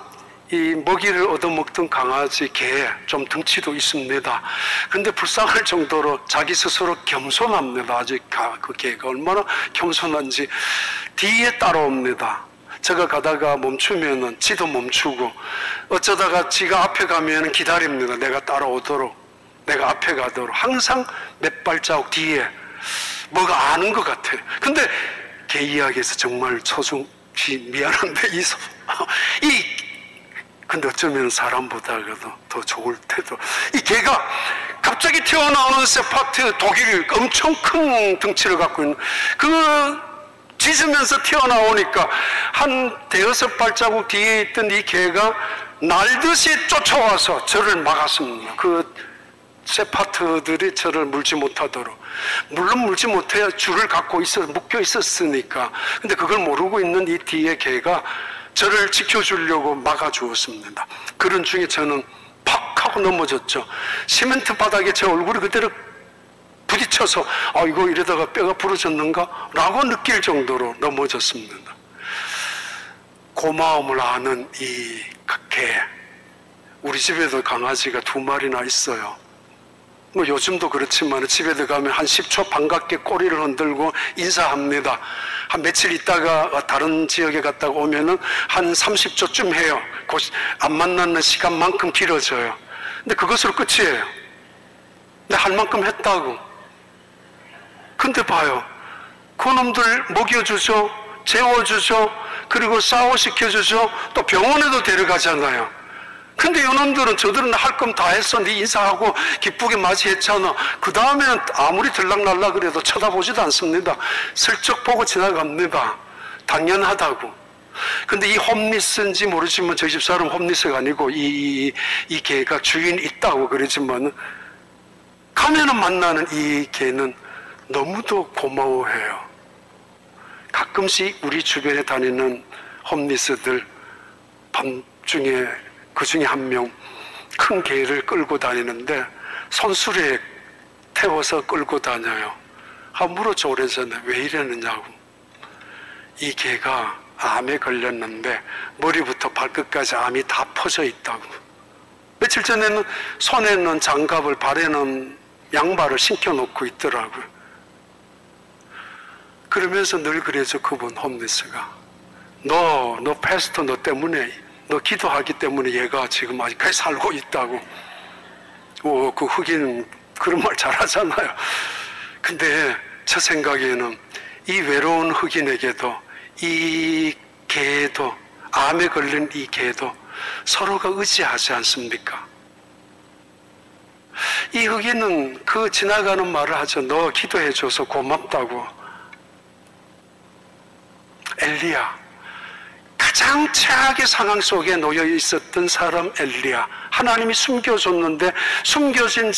이 먹이를 얻어먹던 강아지, 개, 좀 덩치도 있습니다. 근데 불쌍할 정도로 자기 스스로 겸손합니다. 아직 그 개가 얼마나 겸손한지. 뒤에 따라옵니다. 제가 가다가 멈추면은 지도 멈추고, 어쩌다가 지가 앞에 가면은 기다립니다. 내가 따라오도록, 내가 앞에 가도록. 항상 몇 발자국 뒤에 뭐가 아는 것 같아요. 근데 개 이야기에서 정말 초중히 미안한데 근데 어쩌면 사람보다도 더 좋을 테도, 이 개가 갑자기 튀어나오는 세파트 독일 엄청 큰 덩치를 갖고 있는 그 짖으면서 튀어나오니까 한 대여섯 발자국 뒤에 있던 이 개가 날듯이 쫓아와서 저를 막았습니다. 그 세파트들이 저를 물지 못하도록. 물론 물지 못해 줄을 갖고 묶여 있었으니까. 근데 그걸 모르고 있는 이 뒤에 개가 저를 지켜주려고 막아주었습니다. 그런 중에 저는 팍 하고 넘어졌죠. 시멘트 바닥에 제 얼굴이 그대로 부딪혀서 이거 이러다가 뼈가 부러졌는가? 라고 느낄 정도로 넘어졌습니다. 고마움을 아는 이 개, 우리 집에도 강아지가 2마리나 있어요. 뭐 요즘도 그렇지만 집에 들어가면 한 10초 반갑게 꼬리를 흔들고 인사합니다. 한 며칠 있다가 다른 지역에 갔다가 오면은 한 30초쯤 해요. 안 만나는 시간만큼 길어져요. 근데 그것으로 끝이에요. 근데 할 만큼 했다고. 근데 봐요. 그놈들 먹여주죠, 재워주죠, 그리고 샤워시켜주죠, 또 병원에도 데려가잖아요. 근데 이놈들은 저들은 할 건 다 했어. 네 인사하고 기쁘게 맞이했잖아. 그 다음에는 아무리 들락날락 그래도 쳐다보지도 않습니다. 슬쩍 보고 지나갑니다. 당연하다고. 근데 이 홈리스인지 모르지만 저희 집사람 홈리스가 아니고 이 개가 주인 있다고 그러지만 가면은 만나는 이 개는 너무도 고마워해요. 가끔씩 우리 주변에 다니는 홈리스들 밤중에 그 중에 한 명 큰 개를 끌고 다니는데 손수레에 태워서 끌고 다녀요. 물었죠, 오래전에. 왜 이러느냐고. 이 개가 암에 걸렸는데 머리부터 발끝까지 암이 다 퍼져 있다고. 며칠 전에는 손에는 장갑을, 발에는 양발을 신겨놓고 있더라고요. 그러면서 늘 그래서 그분 홈리스가 너 패스터 너 때문에, 너 기도하기 때문에 얘가 지금 아직까지 살고 있다고. 그 흑인 그런 말 잘하잖아요. 근데 제 생각에는 이 외로운 흑인에게도 이 개도, 암에 걸린 이 개도 서로가 의지하지 않습니까? 이 흑인은 그 지나가는 말을 하죠. 너 기도해줘서 고맙다고. 엘리야, 가장 최악의 상황 속에 놓여 있었던 사람 엘리야, 하나님이 숨겨줬는데 숨겨진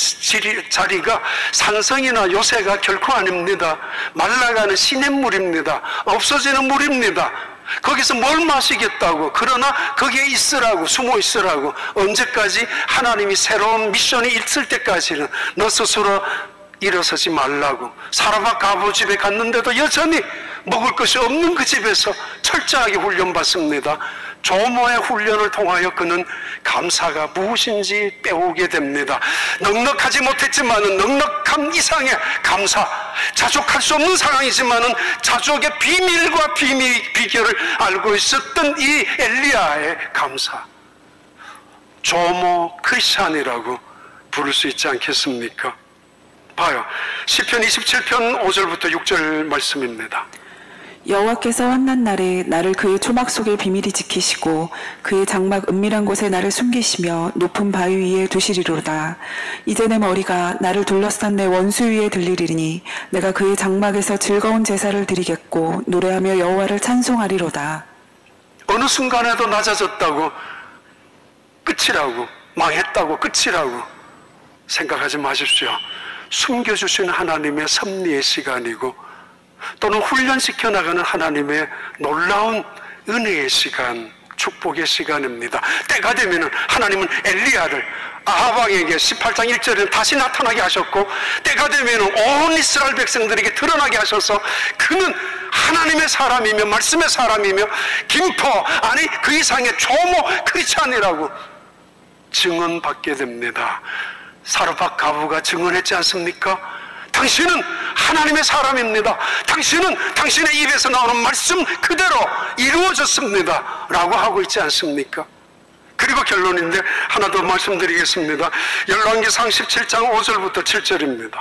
자리가 산성이나 요새가 결코 아닙니다. 말라가는 시냇물입니다. 없어지는 물입니다. 거기서 뭘 마시겠다고. 그러나 거기에 있으라고, 숨어 있으라고. 언제까지? 하나님이 새로운 미션이 있을 때까지는 너 스스로 일어서지 말라고. 사라밧 가부 집에 갔는데도 여전히 먹을 것이 없는 그 집에서 철저하게 훈련받습니다. 조모의 훈련을 통하여 그는 감사가 무엇인지 배우게 됩니다. 넉넉하지 못했지만은 넉넉함 이상의 감사, 자족할 수 없는 상황이지만은 자족의 비밀과 비결을 알고 있었던 이 엘리야의 감사, 조모 크리스찬이라고 부를 수 있지 않겠습니까? 봐요. 시편 27편 5절부터 6절 말씀입니다. 여호와께서 환난 날에 나를 그의 초막 속에 비밀히 지키시고 그의 장막 은밀한 곳에 나를 숨기시며 높은 바위 위에 두시리로다. 이제 내 머리가 나를 둘러싼 내 원수 위에 들리리니 내가 그의 장막에서 즐거운 제사를 드리겠고 노래하며 여호와를 찬송하리로다. 어느 순간에도 낮아졌다고, 끝이라고, 망했다고, 끝이라고 생각하지 마십시오. 숨겨주신 하나님의 섭리의 시간이고 또는 훈련시켜 나가는 하나님의 놀라운 은혜의 시간, 축복의 시간입니다. 때가 되면 하나님은 엘리야를 아합 왕에게 18장 1절에 다시 나타나게 하셨고, 때가 되면 온 이스라엘 백성들에게 드러나게 하셔서 그는 하나님의 사람이며 말씀의 사람이며 김포, 아니 그 이상의 조모 크리스찬이라고 증언받게 됩니다. 사르밧 가부가 증언했지 않습니까? 당신은 하나님의 사람입니다. 당신은 당신의 입에서 나오는 말씀 그대로 이루어졌습니다 라고 하고 있지 않습니까? 그리고 결론인데 하나 더 말씀드리겠습니다. 열왕기상 17장 5절부터 7절입니다.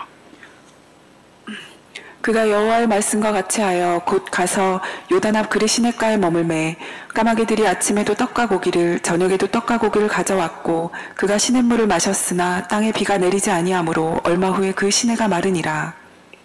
그가 여호와의 말씀과 같이 하여 곧 가서 요단 앞 그리 시냇가에 머물매 까마귀들이 아침에도 떡과 고기를 저녁에도 떡과 고기를 가져왔고 그가 시냇물을 마셨으나 땅에 비가 내리지 아니하므로 얼마 후에 그 시내가 마르니라.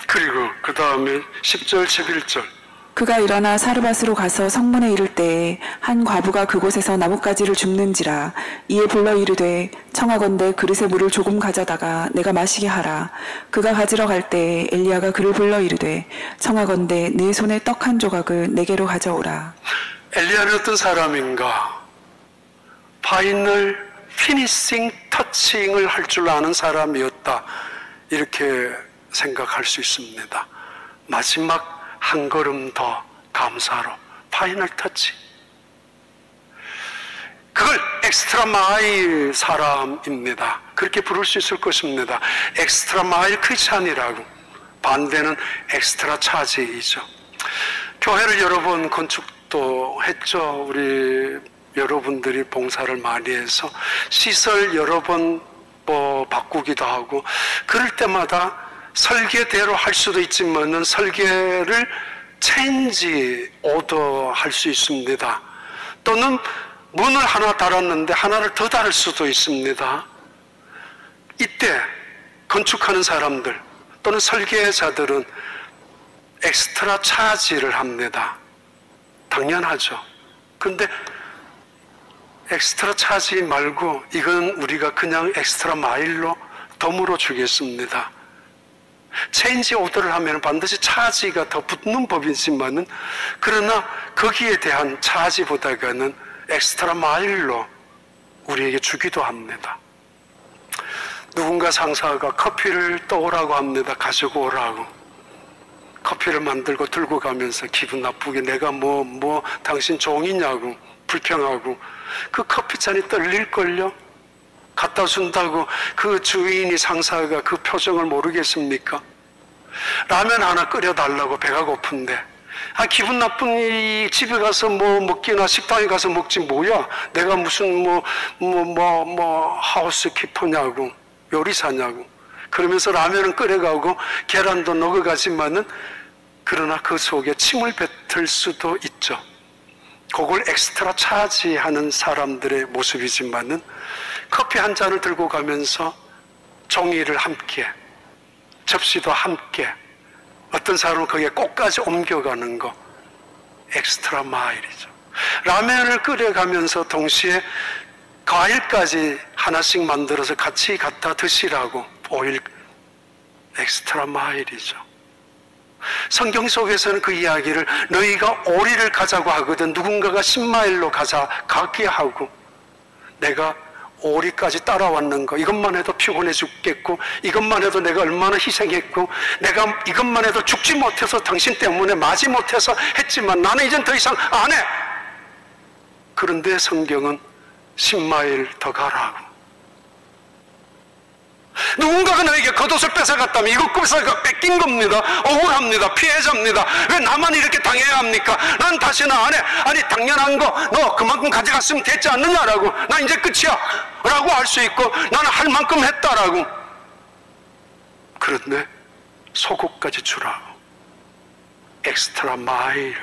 그리고 그 다음에 10절 11절. 그가 일어나 사르밧으로 가서 성문에 이를 때에 한 과부가 그곳에서 나뭇가지를 줍는지라. 이에 불러 이르되 청하건대 그릇에 물을 조금 가져다가 내가 마시게 하라. 그가 가지러 갈 때에 엘리야가 그를 불러 이르되 청하건대 네 손에 떡 한 조각을 내게로 가져오라. 엘리야는 어떤 사람인가? 파이널 피니싱 터칭을 할 줄 아는 사람이었다, 이렇게 생각할 수 있습니다. 마지막 한 걸음 더 감사로, 파이널 터치. 그걸 엑스트라 마일 사람입니다. 그렇게 부를 수 있을 것입니다. 엑스트라 마일 크리스찬이라고. 반대는 엑스트라 차지이죠. 교회를 여러 번 건축도 했죠. 우리 여러분들이 봉사를 많이 해서 시설 여러 번 바꾸기도 하고, 그럴 때마다 설계대로 할 수도 있지만은 설계를 체인지 오더 할 수 있습니다. 또는 문을 하나 달았는데 하나를 더 달을 수도 있습니다. 이때 건축하는 사람들 또는 설계자들은 엑스트라 차지를 합니다. 당연하죠. 근데 엑스트라 차지 말고 이건 우리가 그냥 엑스트라 마일로 덤으로 주겠습니다. 체인지 오더를 하면 반드시 차지가 더 붙는 법이지만은, 그러나 거기에 대한 차지보다는 엑스트라 마일로 우리에게 주기도 합니다. 누군가 상사가 커피를 떠오라고 합니다. 가지고 오라고. 커피를 만들고 들고 가면서 기분 나쁘게 내가 뭐 당신 종이냐고 불평하고, 그 커피잔이 떨릴걸요? 갖다 준다고 그 주인이, 상사가 그 표정을 모르겠습니까? 라면 하나 끓여달라고 배가 고픈데, 기분 나쁜 이 집에 가서 뭐 먹기나 식당에 가서 먹지 뭐야, 내가 무슨 하우스키퍼냐고, 요리사냐고. 그러면서 라면은 끓여가고 계란도 넣어가지만은, 그러나 그 속에 침을 뱉을 수도 있죠. 그걸 엑스트라 차지하는 사람들의 모습이지만은, 커피 한 잔을 들고 가면서 종이를 함께, 접시도 함께, 어떤 사람은 거기에 꽃까지 옮겨가는 거, 엑스트라 마일이죠. 라면을 끓여가면서 동시에 과일까지 하나씩 만들어서 같이 갖다 드시라고, 오일, 엑스트라 마일이죠. 성경 속에서는 그 이야기를, 너희가 오리를 가자고 하거든 누군가가 10마일로 가게 하고, 내가 오리까지 따라왔는 거, 이것만 해도 피곤해 죽겠고, 이것만 해도 내가 얼마나 희생했고, 내가 이것만 해도 죽지 못해서 당신 때문에 마지 못해서 했지만 나는 이젠 더 이상 안 해. 그런데 성경은 10마일 더 가라고. 누군가가 너에게 겉옷을 뺏어갔다면 이것 뺏어가 뺏긴 겁니다. 억울합니다. 피해자입니다. 왜 나만 이렇게 당해야 합니까? 난 다시는 안 해. 아니, 당연한 거 너 그만큼 가져갔으면 됐지 않느냐라고, 나 이제 끝이야 라고 할 수 있고, 나는 할 만큼 했다라고. 그런데 속옷까지 주라고, 엑스트라 마일.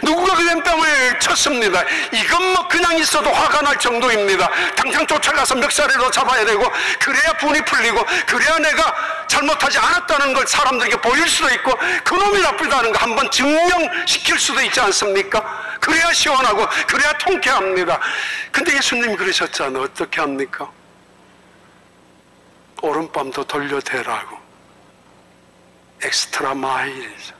누구가 그냥 땀을 쳤습니다. 이건 뭐 그냥 있어도 화가 날 정도입니다. 당장 쫓아가서 멱살이로 잡아야 되고, 그래야 분이 풀리고, 그래야 내가 잘못하지 않았다는 걸 사람들에게 보일 수도 있고, 그놈이 나쁘다는 거 한번 증명시킬 수도 있지 않습니까? 그래야 시원하고, 그래야 통쾌합니다. 근데 예수님이 그러셨잖아요. 어떻게 합니까? 오른밤도 돌려대라고. 엑스트라 마일이죠.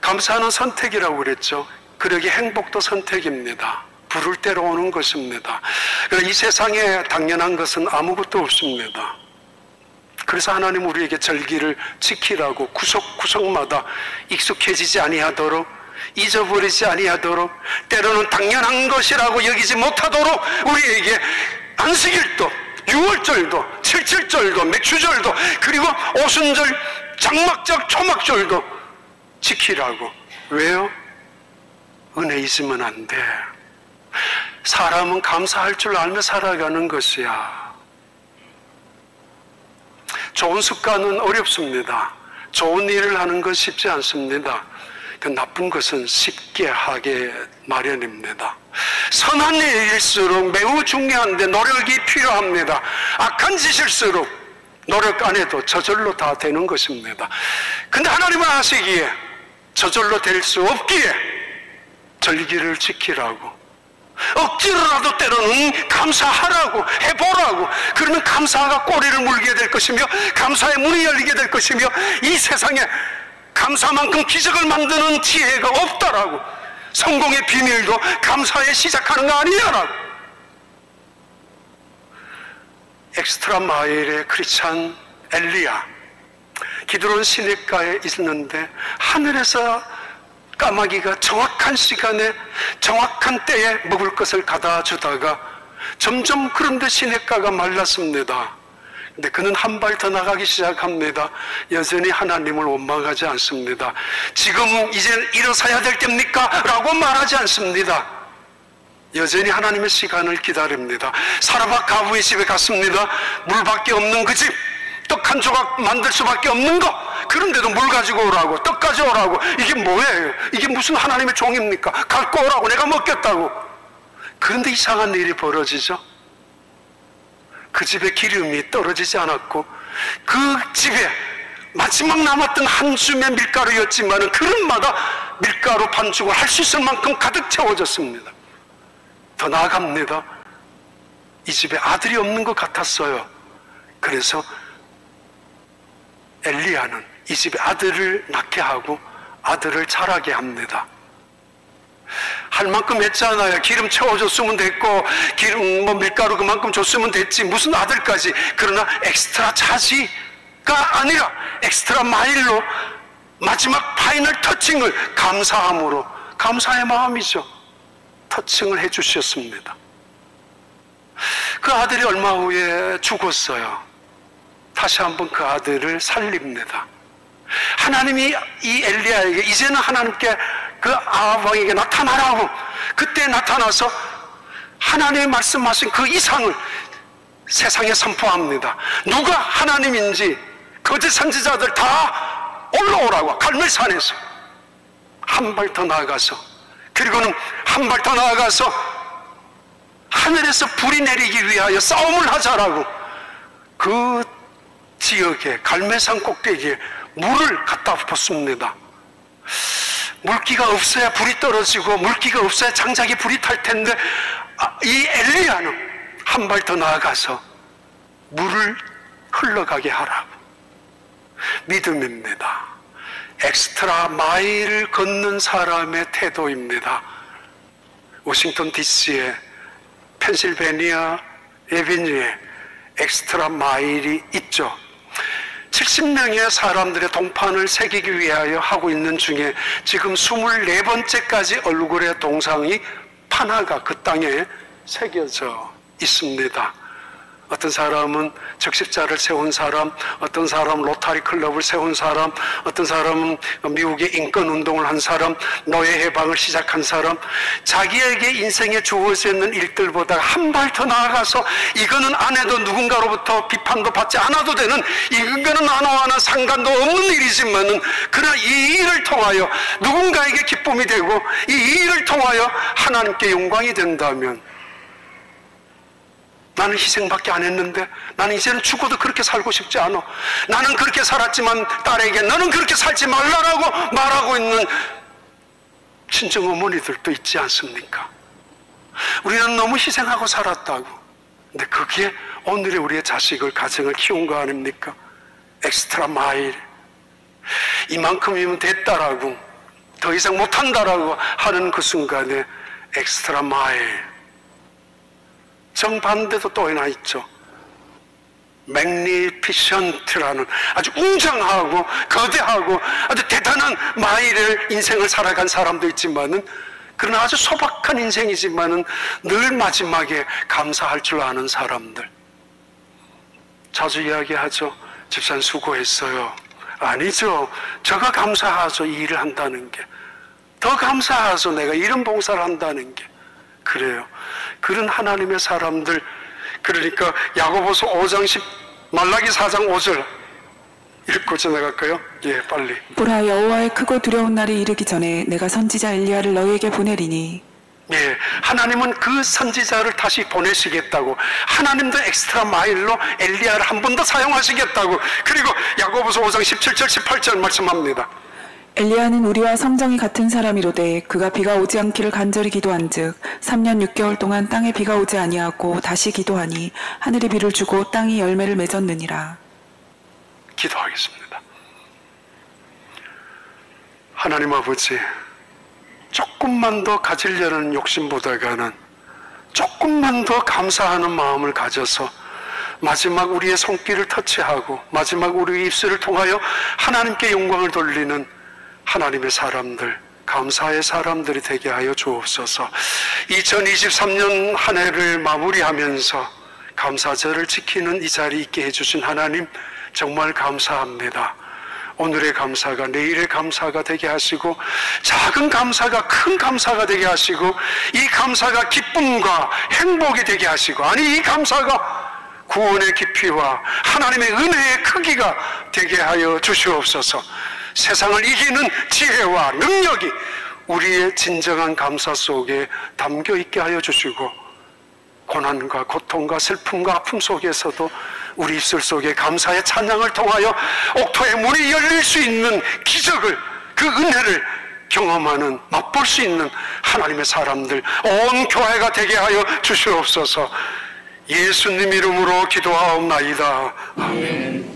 감사는 선택이라고 그랬죠. 그러기 행복도 선택입니다. 부를 대로 오는 것입니다. 이 세상에 당연한 것은 아무것도 없습니다. 그래서 하나님 우리에게 절기를 지키라고 구석구석마다 익숙해지지 아니하도록, 잊어버리지 아니하도록, 때로는 당연한 것이라고 여기지 못하도록 우리에게 안식일도, 유월절도, 칠칠절도, 맥주절도, 그리고 오순절, 장막절, 초막절도 지키라고. 왜요? 은혜 있으면 안 돼. 사람은 감사할 줄 알며 살아가는 것이야. 좋은 습관은 어렵습니다. 좋은 일을 하는 건 쉽지 않습니다. 그 나쁜 것은 쉽게 하게 마련입니다. 선한 일일수록 매우 중요한데 노력이 필요합니다. 악한 짓일수록 노력 안 해도 저절로 다 되는 것입니다. 근데 하나님은 아시기에 저절로 될 수 없기에 절기를 지키라고, 억지로라도 때로는 감사하라고, 해보라고. 그러면 감사가 꼬리를 물게 될 것이며, 감사의 문이 열리게 될 것이며, 이 세상에 감사만큼 기적을 만드는 지혜가 없다라고. 성공의 비밀도 감사에 시작하는 거 아니냐라고. 엑스트라 마일의 크리스찬 엘리야, 기드론 시냇가에 있는데 하늘에서 까마귀가 정확한 시간에 정확한 때에 먹을 것을 가다 주다가 점점 그런데 시냇가가 말랐습니다. 근데 그는 한 발 더 나가기 시작합니다. 여전히 하나님을 원망하지 않습니다. 지금 이제 일어서야 될 때입니까? 라고 말하지 않습니다. 여전히 하나님의 시간을 기다립니다. 사르밧 가부의 집에 갔습니다. 물밖에 없는 그 집, 떡 한 조각 만들 수밖에 없는 거, 그런데도 물 가지고 오라고, 떡 가져오라고. 이게 뭐예요? 이게 무슨 하나님의 종입니까? 갖고 오라고, 내가 먹겠다고. 그런데 이상한 일이 벌어지죠. 그 집에 기름이 떨어지지 않았고, 그 집에 마지막 남았던 한 줌의 밀가루였지만 그릇마다 밀가루 반죽을 할 수 있을 만큼 가득 채워졌습니다. 더 나아갑니다. 이 집에 아들이 없는 것 같았어요. 그래서 엘리야는 이 집에 아들을 낳게 하고 아들을 자라게 합니다. 할 만큼 했잖아요. 기름 채워줬으면 됐고 기름 밀가루 그만큼 줬으면 됐지 무슨 아들까지. 그러나 엑스트라 차지가 아니라 엑스트라 마일로 마지막 파이널 터칭을 감사함으로, 감사의 마음이죠. 터칭을 해주셨습니다. 그 아들이 얼마 후에 죽었어요. 다시 한번 그 아들을 살립니다. 하나님이 이 엘리야에게 이제는 하나님께 그 아합 왕에게 나타나라고 그때 나타나서 하나님이 말씀하신 그 이상을 세상에 선포합니다. 누가 하나님인지 거짓 선지자들 다 올라오라고 갈멜산에서 한 발 더 나아가서, 그리고는 한 발 더 나아가서 하늘에서 불이 내리기 위하여 싸움을 하자라고 그 지역에 갈멜산 꼭대기에 물을 갖다 붓습니다. 물기가 없어야 불이 떨어지고 물기가 없어야 장작에 불이 탈 텐데 이 엘리야는 한 발 더 나아가서 물을 흘러가게 하라고. 믿음입니다. 엑스트라 마일을 걷는 사람의 태도입니다. 워싱턴 DC에 펜실베니아 에비뉴에 엑스트라 마일이 있죠. 70명의 사람들의 동판을 새기기 위하여 하고 있는 중에 지금 24번째까지 얼굴의 동상이 하나가 그 땅에 새겨져 있습니다. 어떤 사람은 적십자를 세운 사람, 어떤 사람은 로타리 클럽을 세운 사람, 어떤 사람은 미국의 인권운동을 한 사람, 노예 해방을 시작한 사람, 자기에게 인생에 주어져 있는 일들보다 한 발 더 나아가서 이거는 안 해도 누군가로부터 비판도 받지 않아도 되는, 이거는 나와는 상관도 없는 일이지만은 그러나 이 일을 통하여 누군가에게 기쁨이 되고 이 일을 통하여 하나님께 영광이 된다면, 나는 희생밖에 안 했는데 나는 이제는 죽어도 그렇게 살고 싶지 않아, 나는 그렇게 살았지만 딸에게 너는 그렇게 살지 말라라고 말하고 있는 친정 어머니들도 있지 않습니까? 우리는 너무 희생하고 살았다고. 근데 그게 오늘의 우리의 자식을, 가정을 키운 거 아닙니까? 엑스트라 마일, 이만큼이면 됐다라고, 더 이상 못한다라고 하는 그 순간에 엑스트라 마일. 정반대도 또 하나 있죠. magnificent라는 아주 웅장하고 거대하고 아주 대단한 마일을 인생을 살아간 사람도 있지만은, 그러나 아주 소박한 인생이지만은 늘 마지막에 감사할 줄 아는 사람들. 자주 이야기하죠. 집사님 수고했어요. 아니죠. 저가 감사하죠. 이 일을 한다는 게. 더 감사하죠. 내가 이런 봉사를 한다는 게. 그래요. 그런 하나님의 사람들, 그러니까 야고보서 5장 10, 말라기 4장 5절 읽고 지나갈까요? 예, 빨리. 보라, 여호와의 크고 두려운 날이 이르기 전에 내가 선지자 엘리야를 너희에게 보내리니. 예, 하나님은 그 선지자를 다시 보내시겠다고, 하나님도 엑스트라 마일로 엘리야를 한 번 더 사용하시겠다고, 그리고 야고보서 5장 17절 18절 말씀합니다. 엘리야는 우리와 성정이 같은 사람이로되 그가 비가 오지 않기를 간절히 기도한즉 3년 6개월 동안 땅에 비가 오지 아니하고 다시 기도하니 하늘이 비를 주고 땅이 열매를 맺었느니라. 기도하겠습니다. 하나님 아버지, 조금만 더 가지려는 욕심보다는 조금만 더 감사하는 마음을 가져서 마지막 우리의 손길을 터치하고 마지막 우리의 입술을 통하여 하나님께 영광을 돌리는 하나님의 사람들, 감사의 사람들이 되게 하여 주옵소서. 2023년 한 해를 마무리하면서 감사절을 지키는 이 자리에 있게 해주신 하나님 정말 감사합니다. 오늘의 감사가 내일의 감사가 되게 하시고, 작은 감사가 큰 감사가 되게 하시고, 이 감사가 기쁨과 행복이 되게 하시고, 아니 이 감사가 구원의 깊이와 하나님의 은혜의 크기가 되게 하여 주시옵소서. 세상을 이기는 지혜와 능력이 우리의 진정한 감사 속에 담겨 있게 하여 주시고, 고난과 고통과 슬픔과 아픔 속에서도 우리 입술 속에 감사의 찬양을 통하여 옥토의 문이 열릴 수 있는 기적을, 그 은혜를 경험하는, 맛볼 수 있는 하나님의 사람들, 온 교회가 되게 하여 주시옵소서. 예수님 이름으로 기도하옵나이다. 아멘.